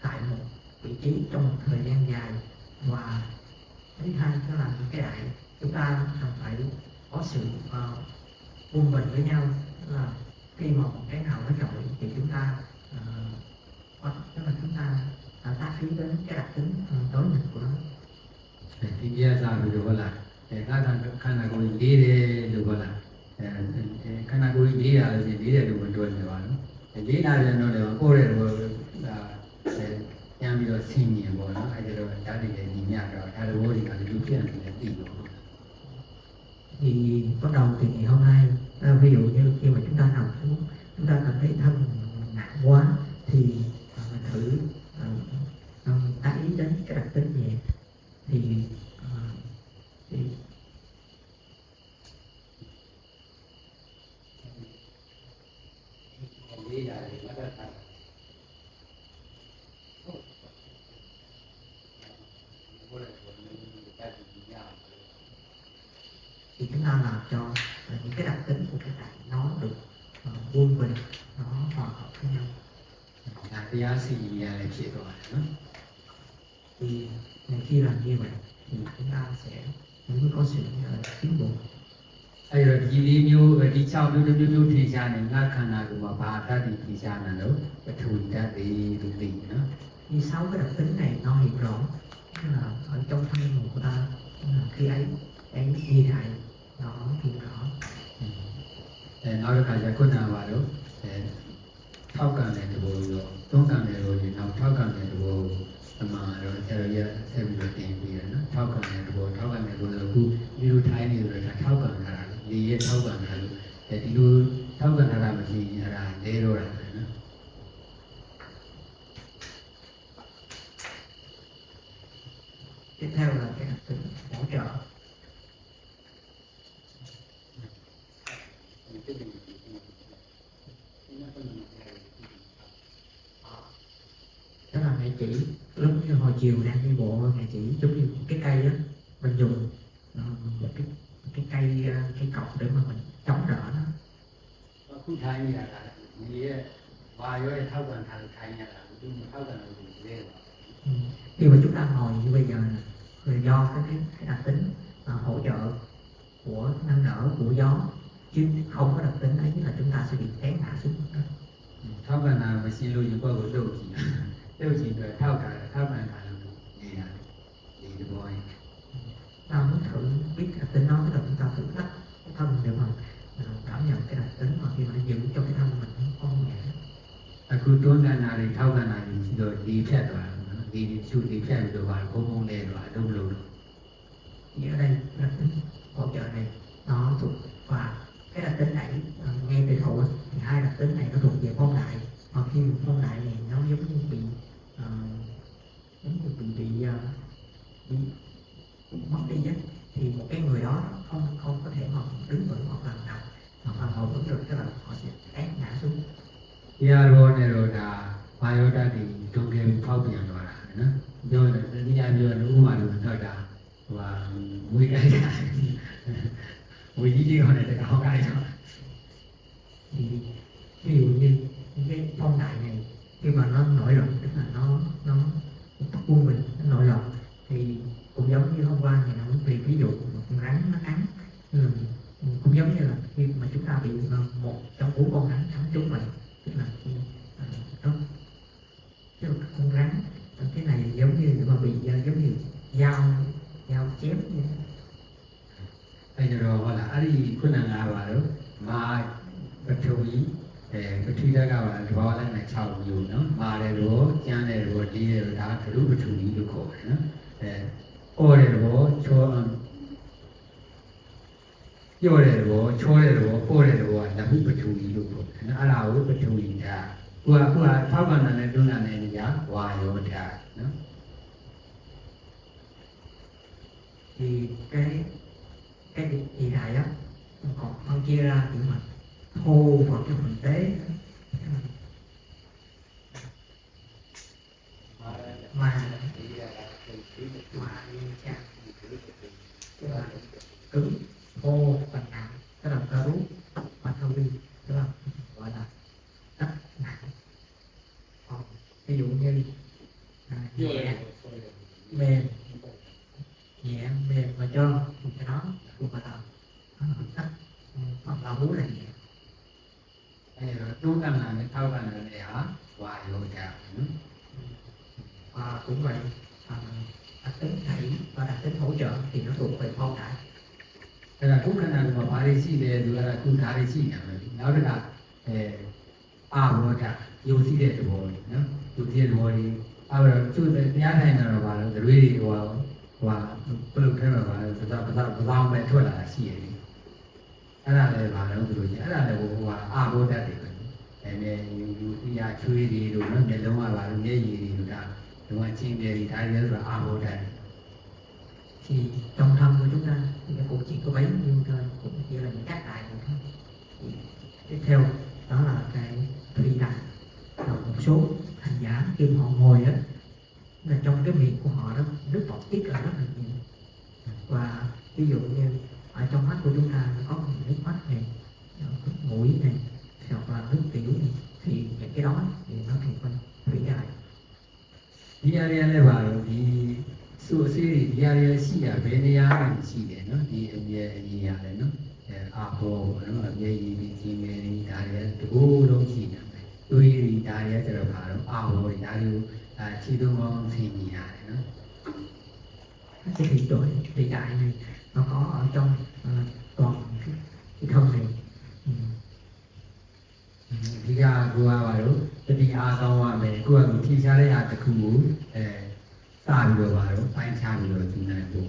tại một vị trí trong một thời gian dài, và thứ hai đó là những cái đại chúng ta cần phải có sự quân bình với nhau, là khi mà một cái nào nó trội thì chúng ta tức là chúng ta tác ý đến cái đặc tính đối nghịch của nó. Thì kia ra được gọi là ta thằng khăn là ਕੋਈ lý để được gọi là khăn là કોઈ lý là gì lý để được mình đuổi rồi đó lý là gì nó đều cô để rồi là nhang bây giờ xin nhiều rồi nó hay rồi trả đi để nhìn nhà rồi hay rồi thì cả cái chuyện này tỷ rồi. Thì bắt đầu từ ngày hôm nay, ví dụ như khi mà chúng ta nằm xuống, chúng ta cảm thấy thân nặng quá thì mình thử tác ý đến cái đặc tính nhẹ thì thì chúng ta làm cho những cái đặc tính của cái đại nó được quân bình, nó hòa hợp với nhau. Làတရားစီရင်ရဖြစ်သွားတယ်နော် Thì khi làm như vậy thì chúng ta sẽ mới có sự tiến bộ. အဲ့တော့ဒီလေးမျိုးဒီ6မျိုးထင်ရှားနေငါခန္ဓာကိုယ်မှာဘာတတ်ပြီးထင်ရှားနေလို့ပထဝီတတ်ပြီးသူသိနော် Thì 6 cái đặc tính này nó hiện rõ, tức là ở trong thân người của ta khi ấy cái đi lại nó hiện rõ. နောက်တစ်ခါကျခုနကပါလို့ထောက်ကံတဲ့တဘောရောသုံးကံတဲ့ရောဒီနောက်ထောက်ကံတဲ့တဘောအမှန်တော့ဆရာရဆက်ပြီးတော့တင်ပြီးရနော်ထောက်ကံတဲ့တဘောထောက်ကံတဲ့တဘောဆိုအခုဒီလိုထိုင်းနေလို့ဒါထောက်ကံတာလေရဲ့ထောက်ကံတာလို့ဒီလိုထောက်ကံတာမရှိရင်အဲ့ဒါလဲတော့တာပဲနော် Tiếp theo là cái đặc tính hỗ trợ. Đó là mẹ chỉ lúc như hồi chiều đang đi bộ, mẹ chỉ giống như cái cây đó mình dùng một cái cây cọc để mà mình chống đỡ nó. အခုထိုင်းနေတာဒီရဲ့ဘာရောထောက်ကံထားထိုင်းနေတာဒီထောက်ကံလို့ဒီလေ Khi mà chúng ta ngồi như bây giờ là do cái đặc tính hỗ trợ của nâng đỡ của gió, chứ không có đặc tính ấy là chúng ta sẽ bị té ngã xuống. ထောက်ကံတာမရှိလို့ဒီဘက်ကိုလှုပ်ကြည့်လှုပ်ကြည့်တော့ထောက်ကံတာလို့နေတာဒီတဘောရင် Ta muốn thử biết đặc tính đó, tức là chúng ta thử thách cái thân để mà cảm nhận cái đặc tính mà khi mà giữ cho cái thân mình không ngã. အခုတွန်းကန်တာတွေထောက်ကံတာတွေရှိတော့ဒီဖြတ်သွားတယ်နော်ဒီဖြတ်ပြီးတော့ဘာဘုံဘုံလဲတော့အလုံးလုံး Thì ở đây đặc tính hỗ trợ này nó thuộc và cái đặc tính này ngay từ đầu thì hai đặc tính này nó thuộc về phong đại, mà khi phong đại này nó giống như bị mất đi á, thì một cái người đó không có thể mà đứng vững một lần nào, hoặc là họ vững được, tức là họ sẽ té ngã xuống. တရားတော်နဲ့တော့ဒါဘာယောတတ်တွေတွန်းခဲ့ပြီးဖောက်ပြန်သွားတာနော်ပြောတယ်တရားပြောတယ်ဥပမာလို့တော့ဒါဟိုမွေးကြိုက်တာဝီကြီးကောင်းတဲ့တကောင်းကြိုက်တာ Thì ví dụ như những cái phong đại này khi mà nó nổi loạn, tức là nó quân bình, nó nổi loạn, thì cũng giống như hôm qua thì nó vì ví dụ một con rắn nó cắn, cũng giống như là khi mà chúng ta bị một trong 4 con rắn cắn trúng vậy, tức là con rắn cái này giống như mà bị giống như dao chém như thế. အဲ့တော့ဟုတ်လားအဲ့ဒီခုနကပါတော့မာပထဝီပထဝီဓာတ်ကပါတဘာဝလည်းနဲ့6မျိုးနော်မာတယ်လို့ကျန်းတယ်လို့ဒီတယ်လို့ဒါကလူပထဝီလို့ခေါ်တယ်နော်အော်တယ်လို့ချောပြောတယ်လို့ချောတယ်လို့အော်တယ်လို့ကလက်ပထဝီလို့ခေါ်တယ်နော်အဲ့ဒါကိုပထဝီဓာတ် Quaထောက်ကံတာနဲ့တွန်းတာနဲ့ကြာဝါယောဓာတ်နော် thì cái địa đại đó còn phân chia ra thì mà thô vào cái phần tế mà cha tức là cứng thô và nặng tức là cơ rút và thâu vi đúng không gọi là đất nặng còn ví dụ như nhẹ mềm nhẹ mềm và trơn thì cái đó thuộc gọi là đất hoặc là hú là nhẹ အဲ့တော့တွန်းကန်လာနဲ့ထောက်ကန်လာနဲ့ဟာဝါယောဓာတ်နော် và cũng vậy đặc tính thủy và đặc tính hỗ trợ thì nó thuộc về phong thải အဲ့ဒါဒုက္ခနာကဘာတွေရှိလဲသူကခုဓာတ်တွေရှိနေတယ်နောက်တစ်ခါအာဘောဓာတ်ယုံစည်းတဲ့သဘောတွေနော်ယုံစည်းတဲ့သဘောတွေအဲ့တော့သူတရားထိုင်တာတော့ဘာလို့တွေတွေဟိုဘယ်လိုထဲမှာပါလဲပဇောင်းပဲထွက်လာတာရှိရတယ်အဲ့ဒါလည်းဘာလို့ဆိုလို့ရှိရင်အဲ့ဒါလည်းဟိုအာဘောဓာတ်တွေပဲယူစည်းရချွေးတွေတို့နော်မျက်လုံးကဘာလို့မျက်ရည်တွေတို့ဒါတော့ချင်းတယ်တွေဒါတွေဆိုတာအာဘောဓာတ် thì trong thân của chúng ta thì cũng chỉ có bấy nhiêu thôi cũng chỉ là những các đại thôi thì tiếp theo đó là cái thủy đẳng và một số hành giả khi họ ngồi đó là trong cái miệng của họ đó nước bọt tiết ra rất là nhiều và ví dụ như ở trong mắt của chúng ta có nước mắt này nước mũi này hoặc là nước tiểu này thì những cái đó thì nó thuộc về thủy đại ဒီအရေးလည်းပါတော့ဒီစုအစည်းတွေဒီအရေးရှိတာဘယ်နေရာမှာရှိတယ်နော်ဒီအမြဲအရေးရတယ်နော်အာဘောနော်အမြဲရည်ဒီကြီးမယ်ဒီဒါတွေတကူလုံးရှိနေတယ်တွေးဒီဒါတွေကျတော့ပါတော့အာဘောဒီဒါတွေကိုခြေသုံးပေါင်းသိနေရတယ်နော် cái thủy đội thủy đại này nó có ở trong toàn cái thân này ဒီကကိုကပါတော့တတိအားကောင်းရမယ်ကိုကထီရှားတဲ့ဟာတစ်ခုကိုစပြီးတော့ပါတော့ပိုင်းခြားပြီးတော့ယူနိုင်ဖို့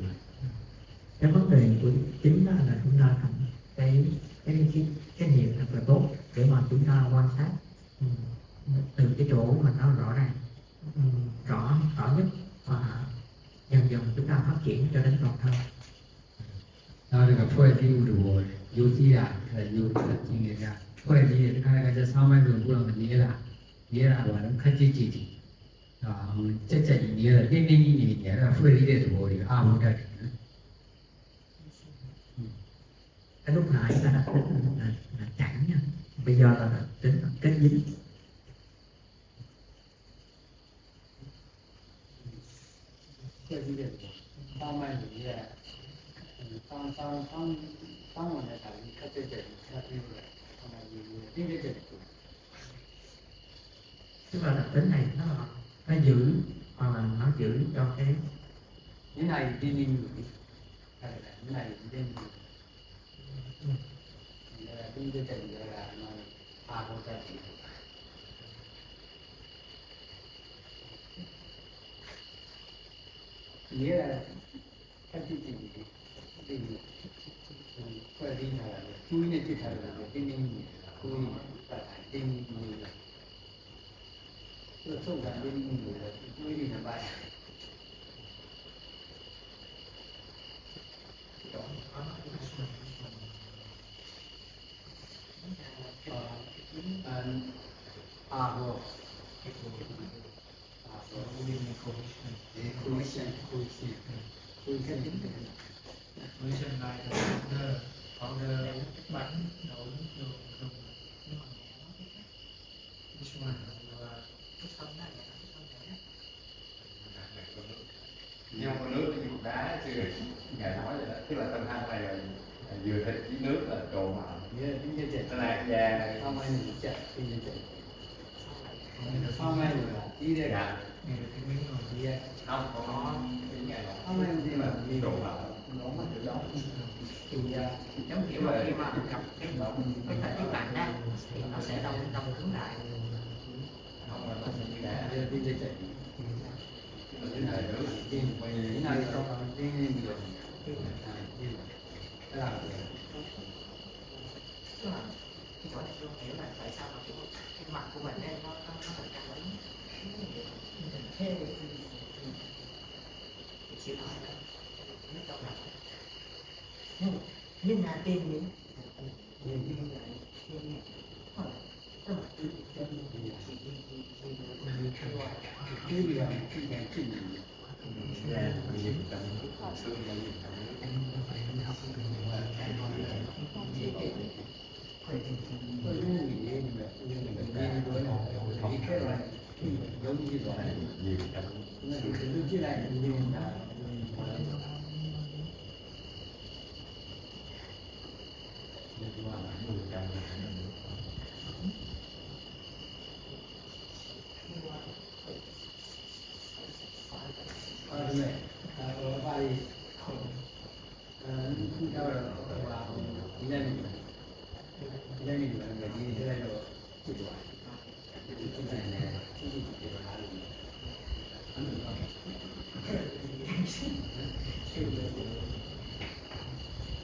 cái vấn đề của chính là chúng ta cần cái niệm thật là tốt để mà chúng ta quan sát từ cái chỗ mà nó rõ ràng rõ nhất và dần dần chúng ta phát triển cho đến toàn thân နောက်တစ်ခါဖွဲ့စည်းမှုတို့ယူစည်းတာယူစည်းနေတာဖွဲ့စည်းတဲ့ခါကကျဆောင်းမိုက်လို့ကိုယ်ကနေတာပါတော့ခက်ကြည့်ကြည့်ကြက်ကြီးနေတာတင်းတင်းကြီးနေတယ်အဲ့ဒါဖွဲ့စည်းတဲ့သဘောတွေအာဘုဒ္ဓတွေနော် cái lúc nãy ta đặt tính là chẵn nha bây giờ là đặt tính là kết dính ဖွဲ့စည်းတဲ့ဆောင်းမိုက်လို့ရဆောင်းဝင်တဲ့ခါကြီးခက်တဲ့ခက်ပြီးတော့တင်းတဲ့ tức là đặc tính này nó giữ hoặc là nó giữ cho cái ဒီနိုင်တင်းတင်းကြီးအဲ့ဒါဒီနိုင်တင်းတင်းတင်းတဲ့ရတာအာဘုဒ္ဓတွေဒီရခက်ကြည့်ကြည့်ဒီဖွဲ့စည်းထားတာကျူးနဲ့ပြစ်ထားတာတင်းတင်းကြီးကိုယ်ပတ်တာတင်းတင်းကြီးသူဆုံးတာတင်းတင်းကြီးကိုကျူးနဲ့ပါ Abo. Commission lại là order bánh nấu đường nhưng mà this one nhưng mà nước thì cục đá chứ ngài nói vậy đó, tức là trong hang này là vừa thịt với nước là trộn vào cái này vàng này Sau này mình chạy thì mình chạy. Sau này là đi đây cả. nghe được cái miếng rồi Đi đây. không có cái ngày đó Sau này đi mà đi trộn vào nó mà từ đó. Thì giống kiểu mà khi mà gặp cái thời tiết lạnh á thì nó sẽ đông cứng lại không là nó sẽ như đá đi đây chạy. cái này nữa Đi cái này trong đi nhiều. Cái là tức là khi có thể luôn hiểu là tại sao mà cái mặt của mình đây nó lại căng lắm thế thì chịu nói là nước trong mặt nhưng là tiền gì là nhìn trong xương là nhìn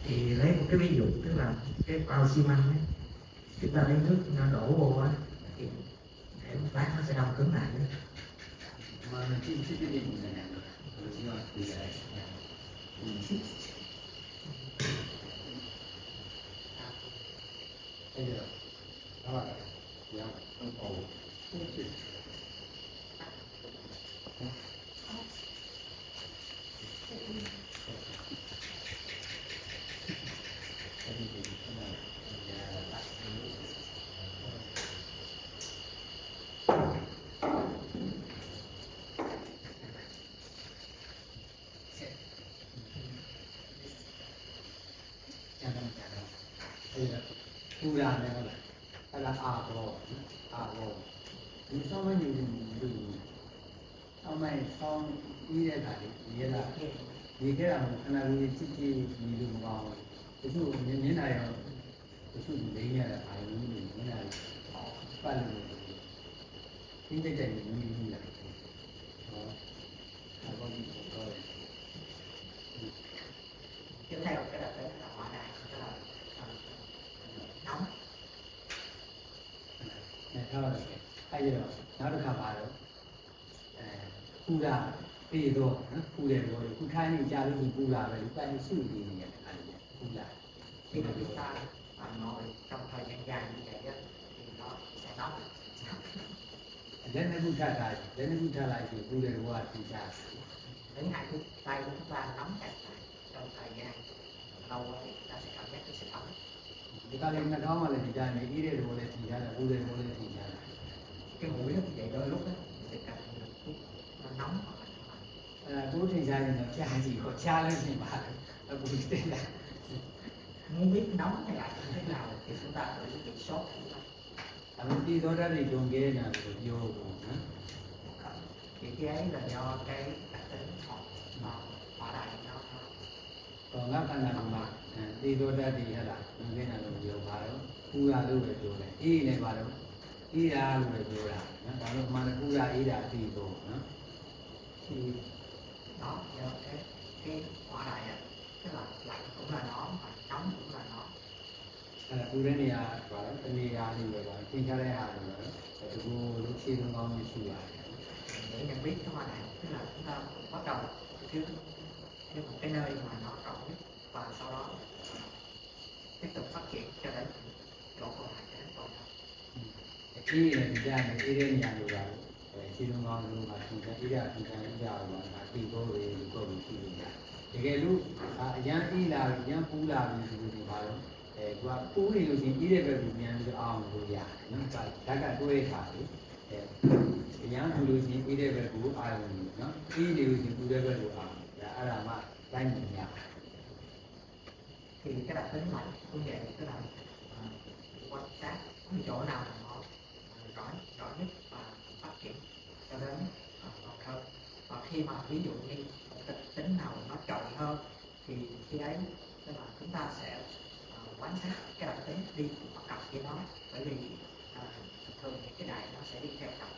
thì lấy một cái ví dụ tức là cái bao xi măng ấy, chúng ta lấy nước nó đổ vô á thì để một lát nó sẽ đông cứng lại đấy. mà mình chỉ cái định này nhưng mà thì lại bây giờ đó là không ổn thu ra này là hay là à bò mình sao mà nhiều sao mà sao ý là gì là vì cái là một cái là chỉ gì dùng vào cái số như này cái số đấy là phải như này phải là những cái gì như này đó là con rồi Tiếp theo cái đặc tính là hỏa đại tức là nóng. này thôi hay giờ nó được khám phá rồi khu ra cái đồ khu đèn rồi khu khai này cha nó dùng khu ra rồi chúng ta đi xử lý như này khu ra Khi mà chúng ta ngồi trong thời gian dài như vậy á, thì nó sẽ nóng. đến nó khu tra lại thì khu đèn qua thì cha Đến hai cái tay của chúng ta nóng chặt lại trong thời gian lâu ấy, chúng ta sẽ cảm giác cái sự ấm. chúng ta lên nó mà là thì cha này ý để rồi thì cha là khu đèn rồi thì cha Cái mũi nó vậy đôi lúc á sẽ cảm thấy nó nóng hoặc là nó lạnh. cố thì cha thì nó cha gì có cha lên gì mà nó cũng tên là Muốn biết nóng hay lạnh như thế nào thì chúng ta thử bị sốt. mình đi thôi ra thì dùng cái nào vô Thì cái ấy là do cái đặc tính hỏa đại nó còn các anh làm mà đi thôi ra thì là dùng cái nào vô vào đó khu ra luôn rồi vô này ý này vào đó ý ra luôn rồi vô ra nó bảo mà khu ra ý ra thì vô nó thì đó do cái hỏa đại á, tức là lạnh cũng là nó và nóng cũng là nó. là khu đến nhà vào đó cái nhà đi rồi trên cái này hàng rồi thì cô lúc khi nó ngon như xùi Để nhận biết cái hỏa đại tức là chúng ta bắt đầu trước một cái nơi mà nó rộng nhất và sau đó tiếp tục phát triển cho đến chỗ còn lại cho đến còn lại. ý này thì ra này ý đến nhà rồi khi nó ngon luôn mà thì cái ý ra thì cái nó giàu mà thì cô về cô bị khi đi thì cái lúc giá ý là giá phú là thì vào đó qua phú thì lúc ý để về nhà nóအောင်လို့ရတယ်နော်ဒါကတွေးထားတယ်ရန်ဘူးလို့ရှိရင်ý để vềကိုအာရုံနော်ý đểလို့ရှိရင်ကိုတဲ့ဘက်ကိုအာရုံဒါအဲ့ဒါမှတိုင်းမြင်ရ Thì cái đặc tính lạnh cũng vậy, tức là quan sát cái chỗ nào mà nó rõ nhất và phát triển cho đến ngọt hơn. Và khi mà ví dụ như một đặc tính nào nó trội hơn thì khi ấy tức là chúng ta sẽ quan sát cái đặc tính đi cặp với nó, bởi vì thường thì cái đại nó sẽ đi theo cặp.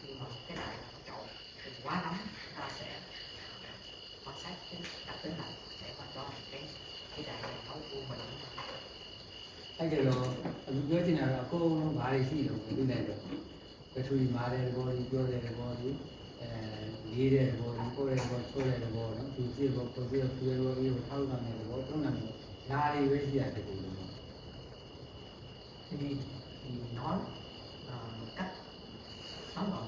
Khi mà cái đại nó trội thì quá nóng chúng ta sẽ quan sát cái đặc tính này để mà cho cái đại này nó vui mình. အဲ့ဒါတော့ပြောချင်တာတော့အကုန်လုံးဘာတွေရှိလို့ပြလိုက်တော့ပထဝီမာတဲ့ဘောဒီပြောတဲ့ဘောဒီလေးတဲ့ဘောဒီပ ခိုးတယ်ဘောချိုးတယ်ဘောနော်သူကြည့်ဘောကိုကြည့်ပြေဘောအေးကိုထောက်ဆောင်တယ်ဘောထုံးတယ်ဒါတွေပဲရှိရတယ်ကိုလို့ thì nói một cách sống gọn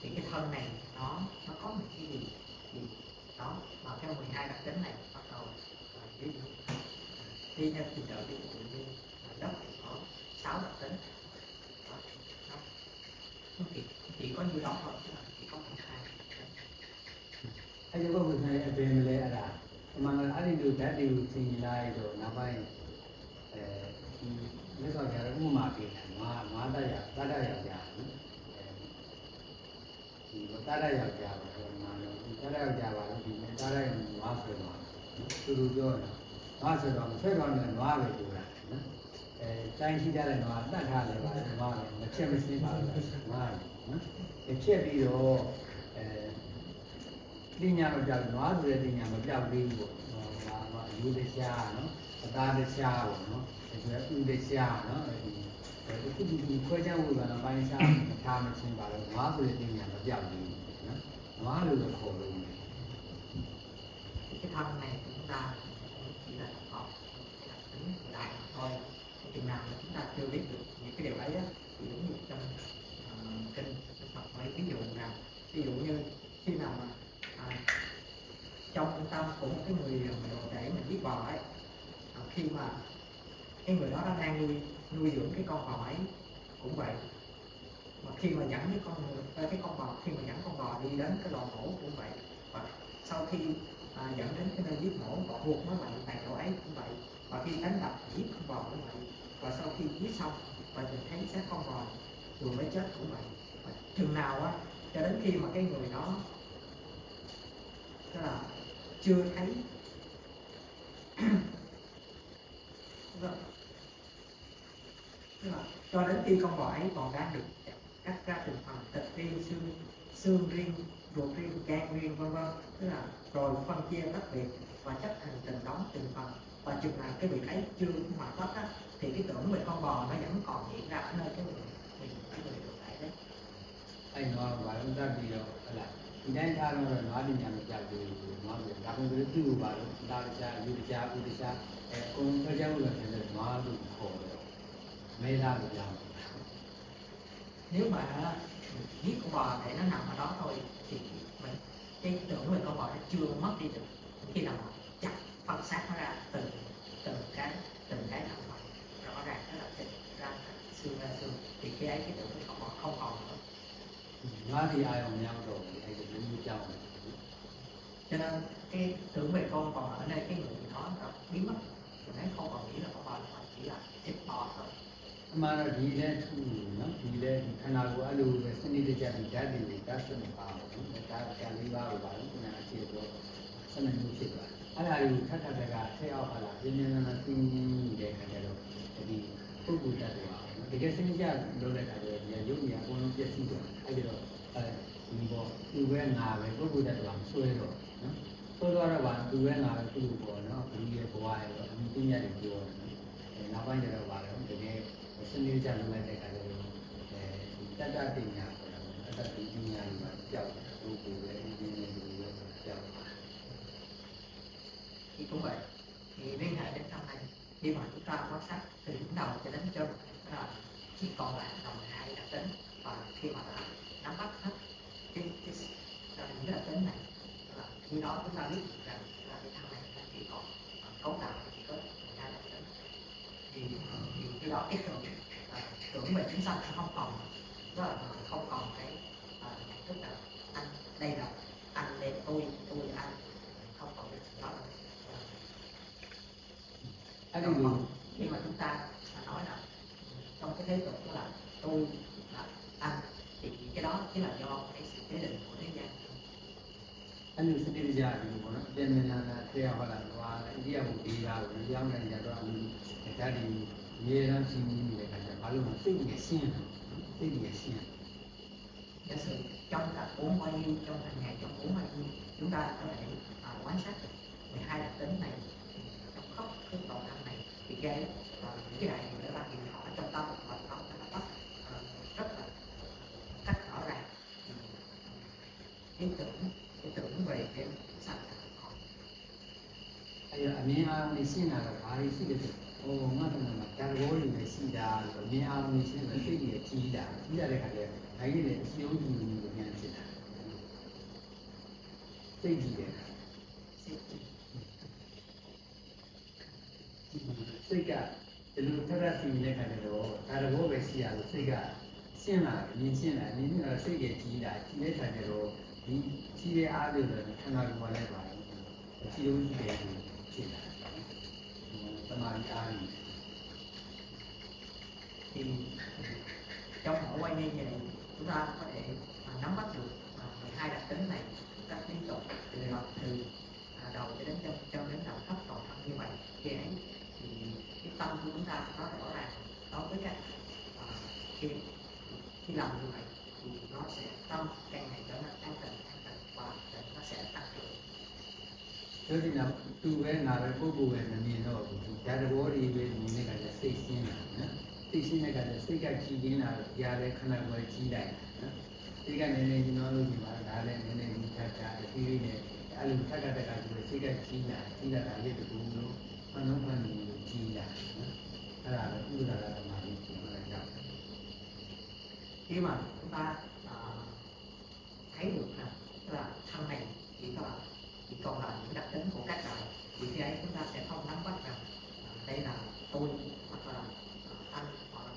thì cái thân này nó có một cái gì thì đó mà theo 12 đặc tính này bắt đầu ví dụ đi theo trình tự ví dụ như đất có 6 đặc tính đó. Nó chỉ có như đó thôi chỉ có 12 အဲ့ဒီဘုရားရဲ့အပင်လေအဲ့ဒါအမှန်ကအဲ့ဒီလိုဓာတ်တွေကိုသင်လိုက်တော့နောက်ပိုင်းမြတ်စွာဘုရားဥပမာပေးတယ်ငါတတ်ရယောက်ျားနော်ဒီတတ်ရယောက်ျားပါတော့တတ်ရယောက်ျားပါလို့ဒီတတ်ရနွားဆိုတော့သူတို့ပြောတယ်နွားဆိုတော့ဆွဲကောင်းတယ်နွားပဲပြောတာနော်တိုင်းရှိကြတဲ့နွားတတ်ထားတယ်ပါနွားပဲမချက်မစင်းပါဘူးနွားနော်ဖြစ်ပြီးတော့ပညာမပြောက်နွားဆိုတဲ့ပညာမပြောက်သေးဘူးပေါ့ဟာယူတရားနော်အသားတရားပေါ့နော်ဒါဆိုဥတရားနော်ဒီခွဲခြားဝေဘာပိုင်းခြားထားမချင်းပါတော့နွားဆိုတဲ့ပညာမပြောက်သေးဘူးနော်နွားလို့ခေါ်လို့ cái thân này chúng ta chỉ là học đặc tính đại thôi chừng nào mà chúng ta chưa biết được những cái điều ấy á thì giống như trong kinh Phật mấy ví dụ rằng ví dụ như khi nào mà trong tâm của một cái người để mình giết bò ấy khi mà cái người đó đang nuôi dưỡng cái con bò ấy cũng vậy mà khi mà dẫn cái con bò khi mà dẫn con bò đi đến cái lò mổ cũng vậy và sau khi dẫn đến cái nơi giết mổ bò buộc nó lại tại chỗ ấy cũng vậy và khi đánh đập giết con bò cũng vậy và sau khi giết xong và nhìn thấy xác con bò vừa mới chết cũng vậy và chừng nào á cho đến khi mà cái người đó tức là chưa thấy tức là cho đến khi con bò ấy còn đang được cắt ra từng phần thịt riêng xương riêng ruột riêng gan riêng vân vân tức là rồi phân chia tách biệt và chất thành từng đống từng phần và chừng nào cái việc ấy chưa hoàn tất á thì cái tưởng về con bò nó vẫn còn hiện ra ở nơi cái người được tại đấy အဲ့တော့ဘာလို့တတ်ပြီးတော့ဟလာဒီတိုင်းထားတော့နွားပညာမပြောက်သေးဘူးနွားပြောဒါပေမဲ့သူ့ဘာလို့ဒါတရားယူတရားဥဒိတရားကိုယ်ခွဲခြားလို့လည်းတယ်နွားလို့ခေါ်တယ်မဲသားလို့ပြောင်း nếu mà giết con bò để nó nằm ở đó thôi thì mình cái tưởng về con bò nó chưa mất đi được khi nào mà chặt phân xác nó ra từng cái nằm ngoài rõ ràng nó là thịt ra xương ra xương thì cái ấy cái tưởng về con bò không còn nữa နွားဒီအာရုံများတော့အဲ့ဒီလူကြောက် cho nên cái tưởng về con bò ở đây cái người nó biến mất rồi đấy không còn nghĩ là con bò mà chỉ là thịt bò thôi အမှန်တော့ဒီလဲထူနော်ဒီလဲခန္ဓာကိုယ်အဲ့လိုပဲစနစ်တကျဒီဓာတ်တွေဓာတ်စနစ်ပါတော့ဒါကလေးပါလို့ပါလို့ခုနကအခြေတော့စနစ်မျိုးဖြစ်သွားအဲ့ဒါကိုထပ်ထပ်ကထည့်အောင်ပါလားပြင်းပြင်းထန်ထန်သိနေတဲ့ခါကျတော့ဒီပုဂ္ဂိုလ်တ attva နော်တကယ်စနစ်ကျလုပ်တဲ့ခါကျတော့ဒီရုပ်ဉာဏ်အကုန်လုံးပြည့်စုံသွားအဲ့ဒီတော့ဒီဘောသူပဲငါပဲပုဂ္ဂိုလ်တ attva ဆွဲတော့နော်ဆွဲတော့ပါသူပဲငါပဲသူ့ဘောနော်ဒီရဲ့ဘဝရဲ့တော့အမြင့်မြတ်တွေပြောတယ်နော်နောက်ပိုင်းကျတော့ပါတော့တကယ်စနစ်ကျလုပ်လိုက်တဲ့ခါကျတော့တတ္တပညာဆိုတာတတ္တပညာတွေမှာကြောက်တယ်ပုဂ္ဂိုလ်ရဲ့အင်းကြီးတွေကြောက် thì cũng vậy thì liên hệ đến trong này khi mà chúng ta quan sát từ đỉnh đầu cho đến chân chỉ còn lại đồng hai đặc tính và khi mà đã nắm bắt hết những cái đặc tính này là khi đó chúng ta biết rằng là cái thằng này là chỉ còn cấu tạo chỉ có hai đặc tính thì khi đó cái tưởng về chúng sanh nó không còn đó là không còn cái tức là anh đây là anh đây tôi là anh không còn cái đó là အဲ့ဒီလို khi mà chúng ta nói là trong cái thế tục là tôi là anh thì cái đó chính là do cái sự chế định của thế gian အဲ့လိုစနစ်ကြပြီးပေါ့နော်ပြန်ပြန်လာတရားဟောလာတော့အိန္ဒိယဘုရားကိုကြောင်းနေကြတော့အလူဓာတ်ဒီရေရန်စီနေတဲ့ခါကျဘာလို့လဲစိတ်ကြီးရှင်းစိတ်ကြီးရှင်း giả sử trong cả uống bao nhiêu trong hàng ngày trong uống bao nhiêu chúng ta có thể quan sát được 12 đặc tính này trong khóc cái toàn thân này thì cái đại diện đó là hiện họ trong tâm và tâm nó bắt rất là cách rõ ràng ý tưởng về cái အမြင်အားနေရှင်းတာကဘာတွေရှိတယ်ဟိုငါတို့ကဒါဘောတွေပဲရှိတာအမြင်အားနေရှင်းတဲ့စိတ်ကြီးကြီးတာကြီးရတဲ့ခါကျဒါကြီးလည်းအစီအုံးကြီးကြီးကိုပြန်ဖြစ်တာစိတ်ကြီးတယ် စိတ်ကဒီလိုထက်စီနေတဲ့ခါကျတော့ဒါတဘောပဲရှိရလို့စိတ်ကရှင်းလာမြင်ရှင်းလာမြင်နေတာစိတ်ကကြီးလာကြီးတဲ့ခါကျတော့ဒီကြီးတဲ့အားတွေလည်းခန္ဓာကိုယ်လည်းပါတယ်အစီအုံးကြီးတယ်ဖြစ်လာတမာရီအားကြီး thì trong mỗi quay như vậy chúng ta có thể nắm bắt được 12 đặc tính này các liên tục từ đầu cho đến đầu thấp toàn thân như vậy khi ấy thì cái tâm của chúng ta nó rõ ràng đối với các khi làm như vậy thì nó sẽ tâm càng ngày trở nên an tịnh và nó sẽ tăng trưởng ဆိုဒီနောက်သူပဲငါပဲပုဂ္ဂိုလ်ပဲမမြင်တော့ဘူးဒါတဘောတွေပဲမြင်တဲ့ခါကျစိတ်ရှင်းလာနော်စိတ်ရှင်းတဲ့ခါကျစိတ်ကကြည်ကျင်းလာတော့ကြားတဲ့ခန္ဓာကိုယ်ကြီးလိုက်နော်စိတ်ကနည်းနည်းကြီးနှောလို့ဒီမှာဒါလည်းနည်းနည်းကြီးထပ်ထပ်အသေးလေးနဲ့အဲ့လိုထပ်ထပ်တက်ဆိုစိတ်ကကြီးလာတာလေးတူလို့မနှောမှန်းနေလို့ကြီးလာနော်အဲ့ဒါလည်းဥဒ္ဒါရဓမ္မလေးကိုလည်းကြောက် khi mà chúng ta thấy được là thân này chỉ còn là những đặc tính của các đời thì khi ấy chúng ta sẽ không nắm bắt rằng đây là tôi hoặc là anh hoặc là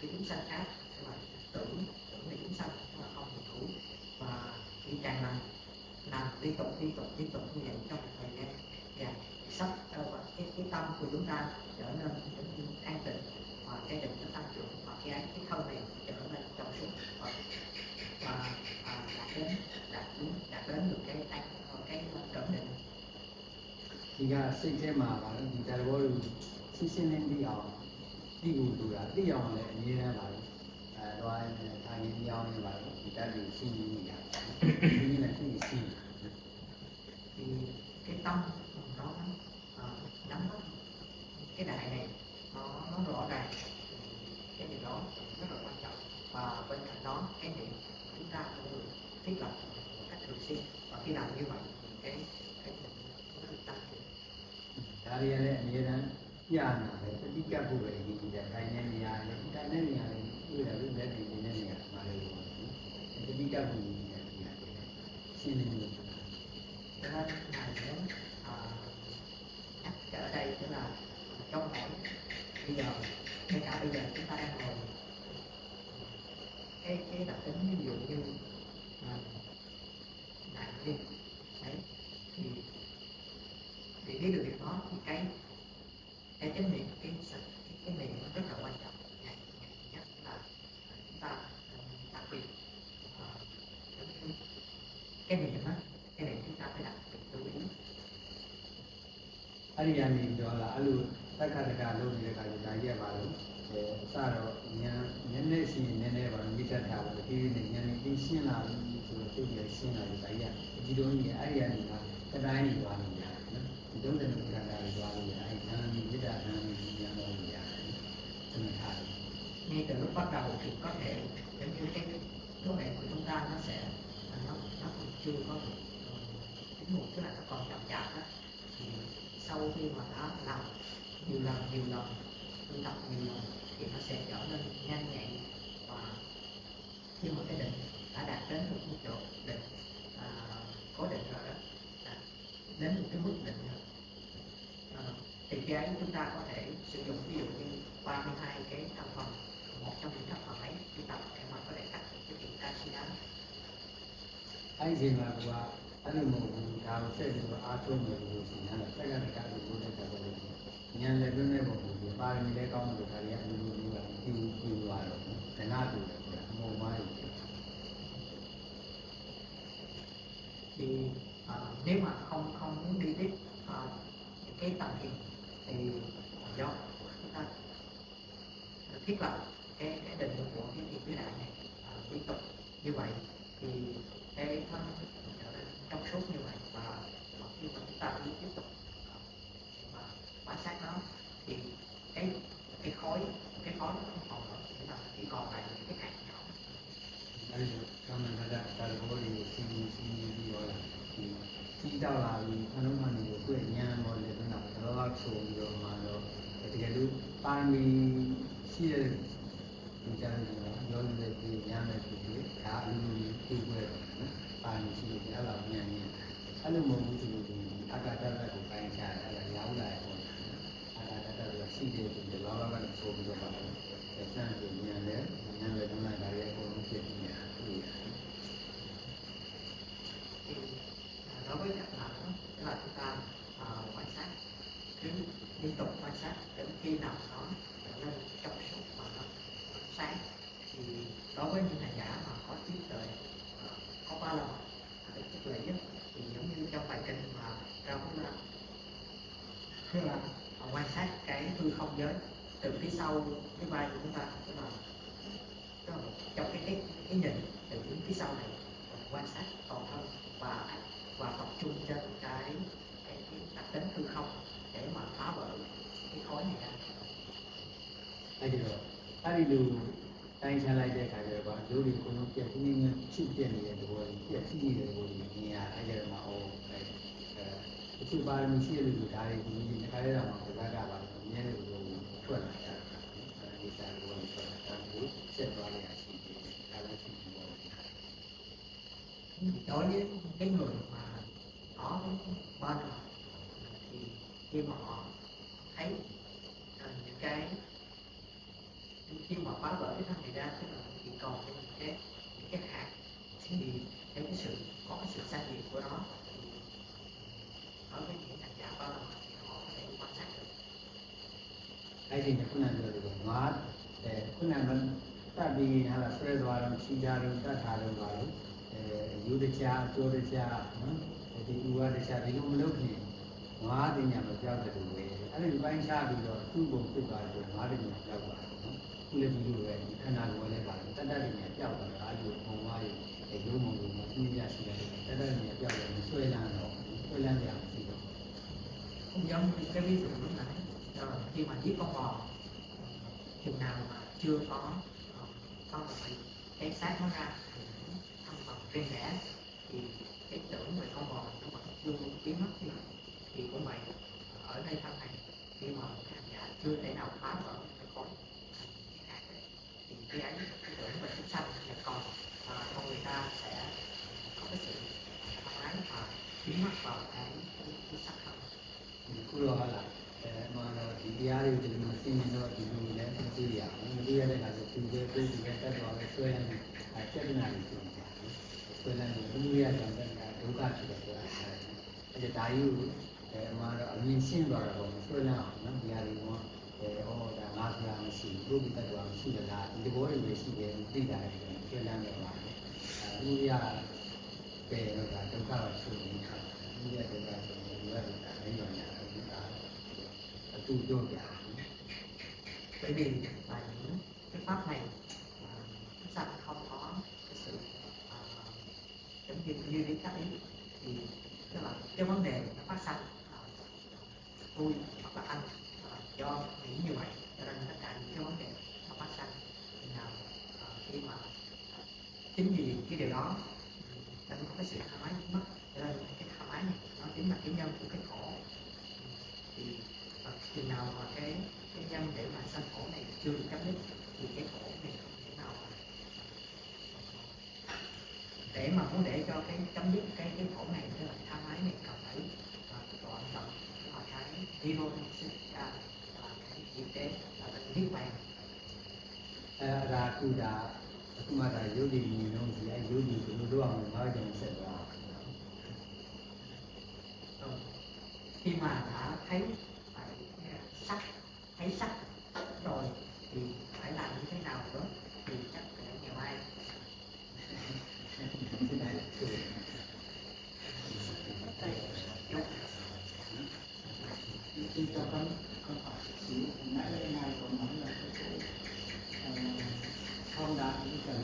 cái chúng sanh khác hay là tưởng về chúng sanh mà không hiện hữu và khi càng làm liên tục như vậy trong một thời gian dài sắp cái tâm của chúng ta trở nên an tịnh và cái định nó tăng trưởng và khi ấy cái thân này trở nên trong suốt và đạt đến được cái trọn định ဒီကစိတ်ထဲမှာပါလို့ဒီတရားဘောကိုရှင်းရှင်းလင်းလင်းအောင်သိဖို့လိုတာသိအောင်လည်းအမြဲတမ်းပါလို့တော့ထိုင်နေအောင်လည်းပါလို့ဒီတရားကိုရှင်းနေရဒီနေ့လည်းသိရှင်း thì cái tâm nó nắm bắt cái đại này nó rõ ràng cái điều đó rất là quan trọng và bên cạnh đó cái niệm chúng ta cũng được thiết lập một cách thường xuyên và khi làm như vậy thì cái nó được tăng trưởng ဒါရီလည်းအမြဲတမ်းပြနာတယ်တတိကဖို့ပဲဒီတဲ့ခိုင်းနေနေရတယ်တိုင်းနေနေရတယ်ဥရလို့လက်နေနေနေရမှာလေတတိကဖို့ဒီနေရတယ်ရှင်းနေတယ် cho nên ngài muốn nhắc trở đây tức là trong mỗi bây giờ ngay cả bây giờ chúng ta đang ngồi cái đặc tính ví dụ như đại liên đấy thì để biết được việc đó thì cái chánh niệm cái niệm nó rất là quan trọng ngày nhất là chúng ta đặc biệt cái niệm đó cái niệm chúng ta phải đặc biệt lưu ý အဲ့ဒီကနေပြောလာအဲ့လိုတက္ကတကလုပ်နေတဲ့ခါကျဒါကြီးကပါလို့စတော့ဉာဏ်နည်းနည်းစီနည်းနည်းပါလို့မိတ္တထားပါလို့ဒီနေ့ဉာဏ်နဲ့သိရှင်းလာပြီဆိုတော့သိရရှင်းလာပြီဒါကြီးကဒီလိုကြီးအဲ့ဒီကနေကတိုင်းနေသွားလို့ရတယ်နော်ဒီတုံးတဲ့လူကတိုင်းသွားလို့ရတယ်အဲ့ဒါနဲ့မိတ္တထားနေဉာဏ်လို့ရတယ်သမထ ngay từ lúc bắt đầu thì có thể giống như cái cơ thể của chúng ta nó sẽ nó còn chưa có được tính một tức là nó còn chậm chạp đó thì sau khi mà đã làm nhiều lần tu tập nhiều lần thì nó sẽ trở nên nhanh nhạy và khi mà cái định đã đạt đến một chỗ định cố định rồi đó đến một cái mức định rồi thì khi ấy chúng ta có thể sử dụng ví dụ như 32 cái thành phần một trong những thành phần ấy chúng ta để mà có thể cắt cái chuyện ta suy đoán အဲ့ဒီမှာကအဲ့လိုမျိုးဒါကိုဆက်ပြီးတော့အားထုတ်နေလို့ရှိရင်လည်းတက္ကတကလို့ပြောတဲ့တော်တော်ဉာဏ်လည်းတွင်းတဲ့ပုံကိုပါရမီလည်းကောင်းလို့ဒါတွေအလိုလိုမျိုးကပြီးသွားတော့ဒနာတူတယ်ဆိုတာအမောမားကြီး thì nếu mà không muốn đi tiếp cái tầm thiền thì do chúng ta thiết lập cái định của cái thiền vĩ đại này liên tục như vậy thì cái thân trở nên trong suốt như vậy và khi mà chúng ta đi tiếp tục mà quan sát nó thì cái khối nó không còn nữa nhưng mà chỉ còn lại những cái hạt nhỏ အဲ့ဒီကမ္မန္တတာဘောလေးကိုစီပြီးတော့ ကြီးတောက်လာပြီးခလုံးမှန်ကိုကိုယ့်ညံပေါ်လေတော့တော့ချုံပြီးတော့မှတော့တကယ်လို့ပါရမီရှိတဲ့ဒီကြမ်းနေတာရောနေတဲ့ဒီညံတဲ့ဒီဒါအလူဒီကိုယ်တော့ပါရမီရှိတဲ့အဲ့လိုညံနေအဲ့လိုမဟုတ်ဘူးဒီအကာတရကိုပိုင်းချတယ်အဲ့ဒါရောက်လာတယ်ပေါ့အကာတရကရှိတဲ့ဒီလောလောကနေဆိုပြီးတော့ပါတယ်စမ်းပြီးညံတယ်ညံတယ်တော့လည်းဒါရဲ့အကုန်လုံးဖြစ်နေတာ thì đối với các bạn đó là chúng ta quan sát cứ liên tục quan sát đến khi nào nó trở nên trong suốt và nó sáng thì đối với những hành giả mà có trí tuệ có ba lần được trí tuệ nhất thì giống như trong bài kinh mà Ra cũng là tức là quan sát cái hư không giới từ phía sau cái vai của chúng ta tức là trong cái nhìn từ phía sau này quan sát toàn thân và tập trung trên cái đặc tính hư không để mà phá vỡ cái khối này ra. အဲ့ဒီလိုတိုင်းချလိုက်တဲ့ခါကျတော့လူတွေကိုလုံးပြည့်နေနေဖြစ်ပြနေတဲ့သဘောကြီးပြည့်စည်နေတဲ့သဘောကြီးမြင်ရအဲ့ဒါမှအော်အchútပါရမီရှိတဲ့လူဒါတွေကိုဒီခါလေးတော့မှစကားကပါမြင်တဲ့လူကိုထွက်လာတာဒီစားကိုထွက်လာတာကိုဆက်သွားရရှိတယ်ဒါလည်းရှိတယ် Đối với cái người mà có bên thì khi mà họ thấy những cái khi mà phá vỡ cái thân này ra tức là chỉ còn những cái hạt thì cái sự có cái sự sai biệt của nó thì đối với những hành giả bao lần thì họ có thể quan sát được. အဲ့ဒီခုနကပြောလို့ငါခုနကတတ်ပြီးဟာလားဆွဲသွားတော့ချီကြတော့တတ်ထားတော့ပါလို့ယူတချာတိုးတချာနော်ဒီဥဝါဒချာဒီလိုမလုပ်ခင်ငါးတင်ညာမပြောက်တယ်လို့ပဲအဲ့ဒီပိုင်းခြားပြီးတော့သူ့ကိုဖြစ်သွားတယ်ငါးတင်ညာပြောက်သွားတယ်နော်ခုလည်းဒီလိုပဲခန္ဓာကိုယ်လည်းပါတယ်တတ္တတင်ညာပြောက်သွားတာအဲ့ဒီပုံသွားရင်ရုံးမလို့မသိရရှိတယ်တတ္တတင်ညာပြောက်တယ်ဆွဲလန်းတော့ဆွဲlန်းကြအောင်ရှိတော့ Cũng giống như cái ví dụ lúc nãy khi mà giết con bò chừng nào mà chưa có con bị cái xác nó ra thân phần riêng lẻ thì cái tưởng về con bò nó vẫn chưa biến mất thì cũng vậy ở đây thân này khi mà hành giả chưa thể nào phá vỡ cái khối thì cái ấy cái tưởng về chúng sanh là còn con người ta sẽ có cái sự thoải mái và biến mất vào cái sắc thân. ခုတော့ဟာလားမှန်တော့ဒီတရားတွေကိုဒီမှာသိနေတော့ဒီလိုလည်းသိရအောင်မသိရတဲ့အခါကျသူတွေပြေးပြီးတက်သွားပဲဆွဲနေတယ်ပြဿနာတွေဖြစ်နေတာဆွဲနေတယ်ဘုရားကြောင့်တဲ့ဒုက္ခဖြစ်တယ်ဆိုတာအဲ့ဒါဒါယူမှတော့အမြင်ရှင်းသွားတာပေါ့ဆွဲနေအောင်နော်ဒီဟာတွေကဒါငါးပြားမရှိဘူးဘုရားတက်သွားမရှိတယ်လားဒီဘောတွေပဲရှိတယ်သိတာလည်းဆွဲနေတယ်ပါဘုရားပဲတော့ဒါဒုက္ခတော့ဆိုနေတာဘုရားဒုက္ခဆိုရင်ဘုရားကလည်းရောညာtu vô cả bởi vì là những cái pháp này chúng ta không có cái sự giống như lý các ý thì tức là cái vấn đề nó phát sinh vui hoặc là anh do nghĩ như vậy cho nên tất cả những cái vấn đề nó phát sinh thì nào khi mà chính vì cái điều đó nên có cái sự thoải mái mất cho nên cái thoải mái này nó chính là cái nhân của cái khổ thì chừng nào mà cái nhân để mà sanh khổ này chưa được chấm dứt thì cái khổ này không thể nào để mà muốn để cho cái chấm dứt cái khổ này tức là tha mái này cần phải đoạn tận là cái đi vô sinh ra là cái diệt tế là cái niết bàn ra tu đà mà là yếu đi nhìn không thì ai yếu đi cũng đúng không nói cho mình sẽ vào khi mà đã thấy sắc thấy sắc rồi thì phải làm như thế nào nữa thì chắc phải ngày mai Chúng ta có hỏi xíu nãy đây này có nói là phong đạo những cần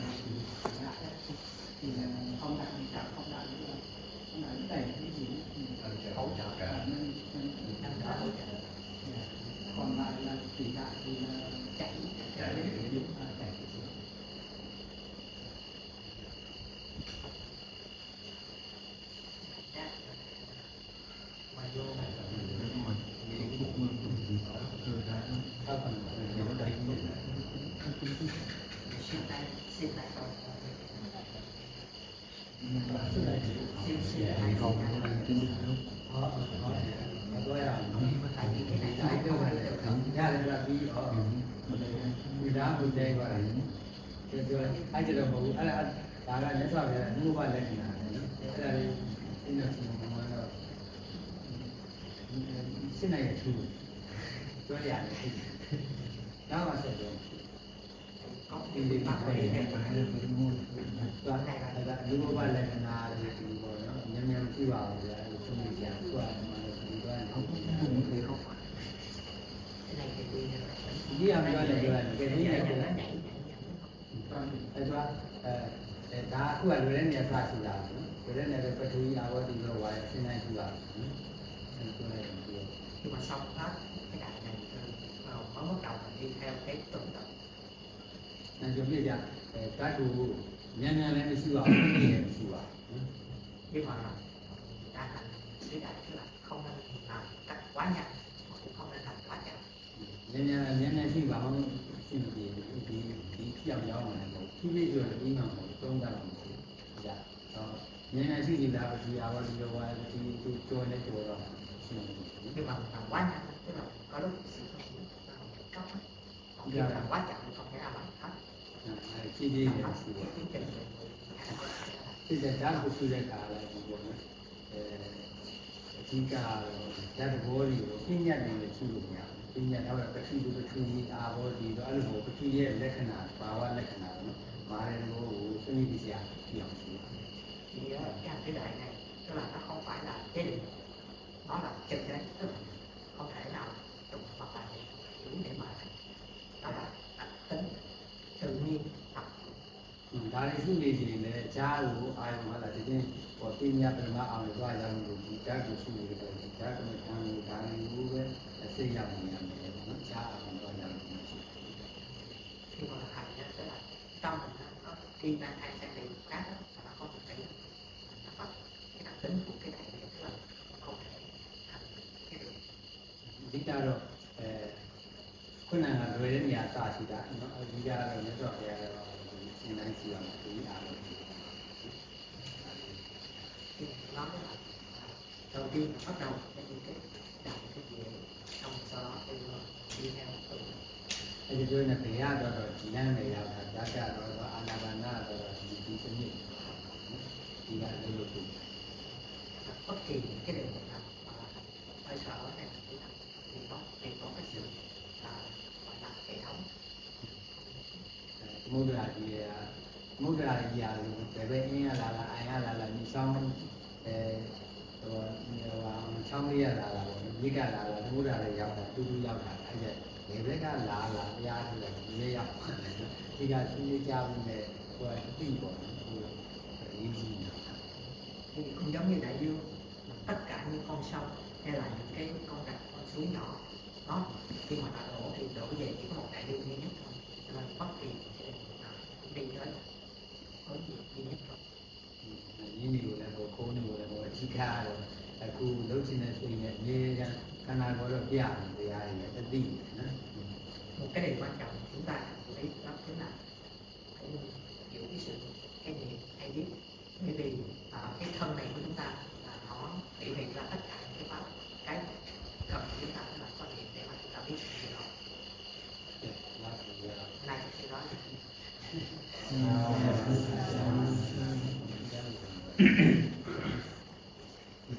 thì phong đạo những cảm phong đạo những là phong đạo những đầy cái gì hỗ trợ cả nên hỗ trợ còn lại là tùy đại thì là chạy đúng là chạy 现在都是来现在还好，多呀，tại vì cái này nó cái không này phải được không nhà này là đi ở đi đá một đây gọi là rồi ai chỉ là một ai là đã là nhớ sao là mua vào đây là cái là xin này là chủ cho nhà này đó mà sẽ được có đi cái đi bắt bắt về về để đó là đi mua vào đây là thì nó nhân nhân chi vào là không bị giảm qua mà đi qua không thì không phải cái này thì đi đi ăn qua là cái nó gì nhảy này Esa da ku lo le ne sa su la ko le ne pa thu ya wa ti lo wa sin nai su la nhưng mà xong hết cái đại này mới bắt đầu đi theo cái tuần tự na jo bi ja ta ku nyan nyan le ni su wa ni ne su wa nhưng mà đã thành cái đại tức là không nên làm cách quá nhanh mà cũng không nên làm quá chậm nyan nyan su wa không sin bi đi piao yao ma ne ko thu bi jo le bi ma ko tong da ma su ja so nyan nyan su ji la pa thu ya wa ti lo wa ti tu jo le jo ro sin nhưng mà làm quá nhanh tức là có lúc sự cấp còn khi làm quá chậm không thể làm hết chi đi ne su wa tiến trình现在咱不是在干了，我们这个咱这玻璃，今年那个出路呀，今年他们不是就是出去啊，玻璃都按照不去也来看呐，把玩来看呐，马来我生意比较养起。thì cái đại này tức là nó không phải là chế định nó là trực đấy tức là không thể nào tụng hoặc là hiểu để mà đó là đặc tính tự nhiên thật ဒါလေးစုနေစီနဲ့ကြားလို့အာရုံဟာလာတကယ်ပေါ်တင်ရပြမအောင်လို့သွားရအောင်လို့ဒီကြားကိုစုနေတယ်ဒီကြားကမှခံလို့ဒါလေးကိုပဲအစိတ်ရအောင်ရမယ်နော်ကြားအောင်သွားရအောင် khi mà là hành tức là trong mình nó khi đang hay sẽ bị cái đó mà nó không thể nó có cái đặc tính của cái đại này tức là không thể thành cái điều ဒီကတော့ခုနကလွယ်တဲ့နေရာစရှိတာနော်အဒီကတော့မြတ်စွာဘုရားကတော့စဉ်းတိုင်းရှိအောင်ဒီအားလို့ thì nó mới là đầu tiên là bắt đầu với những cái đại cái gì xong sau đó thì đi theo tự အဲဒီလိုနဲ့ဘယ်ရတော့လမ်းနေရောက်တာဓာတ်ကတော့အာနာပါနာတော့ဒီစနစ်ဒီကလည်းလို့ bất kỳ những cái điều nào mà hơi sợ này thì có cái sự gọi là hệ thống မုဒ္ဒရာကြီးရာလို့ဘယ်ပဲအင်းရလာအိုင်ရလာမြေဆောင်ဟိုချောင်းလေးရလာပေါ့မြေကလာမုဒ္ဒရာလည်းရောက်တာတူတူရောက်တာအဲ့ဒါဘယ်ဘက်ကလာတရားဆိုတော့မြေရောက်ပါတယ်ဒီကစီးကြဘူးနဲ့ဟိုအတိပေါ့ဟိုအင်းကြီး thì cũng giống như đại dương tất cả những con sông hay là những cái con rạch con suối nhỏ nó khi mà nó đổ thì đổ về chỉ có một đại dương duy nhất thôi cho nên bất kỳ đi tới có gì duy nhất thôi ရင်းနေလို့လည်းခိုးနေလို့လည်းအချိခါတော့အခုလုံးချင်တဲ့စိတ်နဲ့မြေခန္ဓာကိုယ်တော့ပြရတယ်တရားတွေလည်းတတိနော် một cái điều quan trọng chúng ta phải biết đó chính là phải giữ cái sự cái niệm hay biết bởi vì cái thân này của chúng ta là nó thể hiện ra tất cả những cái pháp cái cần của chúng ta là có niệm để mà chúng ta biết điều đó này thì nói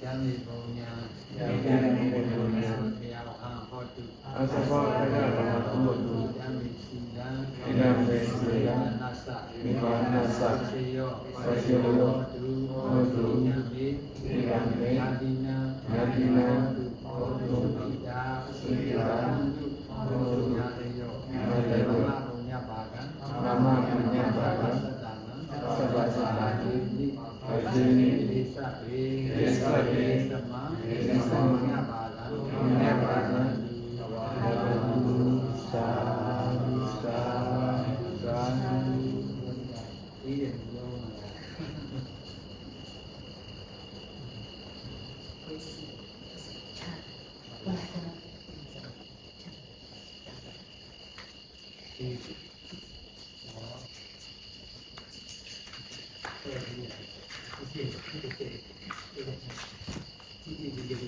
Jami Bonya, Biar Hotu, Jami Sida, Nasa, Sayo, Yadina, Sida, Yadeyo, Mama Punya Bagan, Sabasana, Desa Sama, Punya Bagan, Iya, 对，谢谢，谢谢，谢谢，谢谢，谢谢。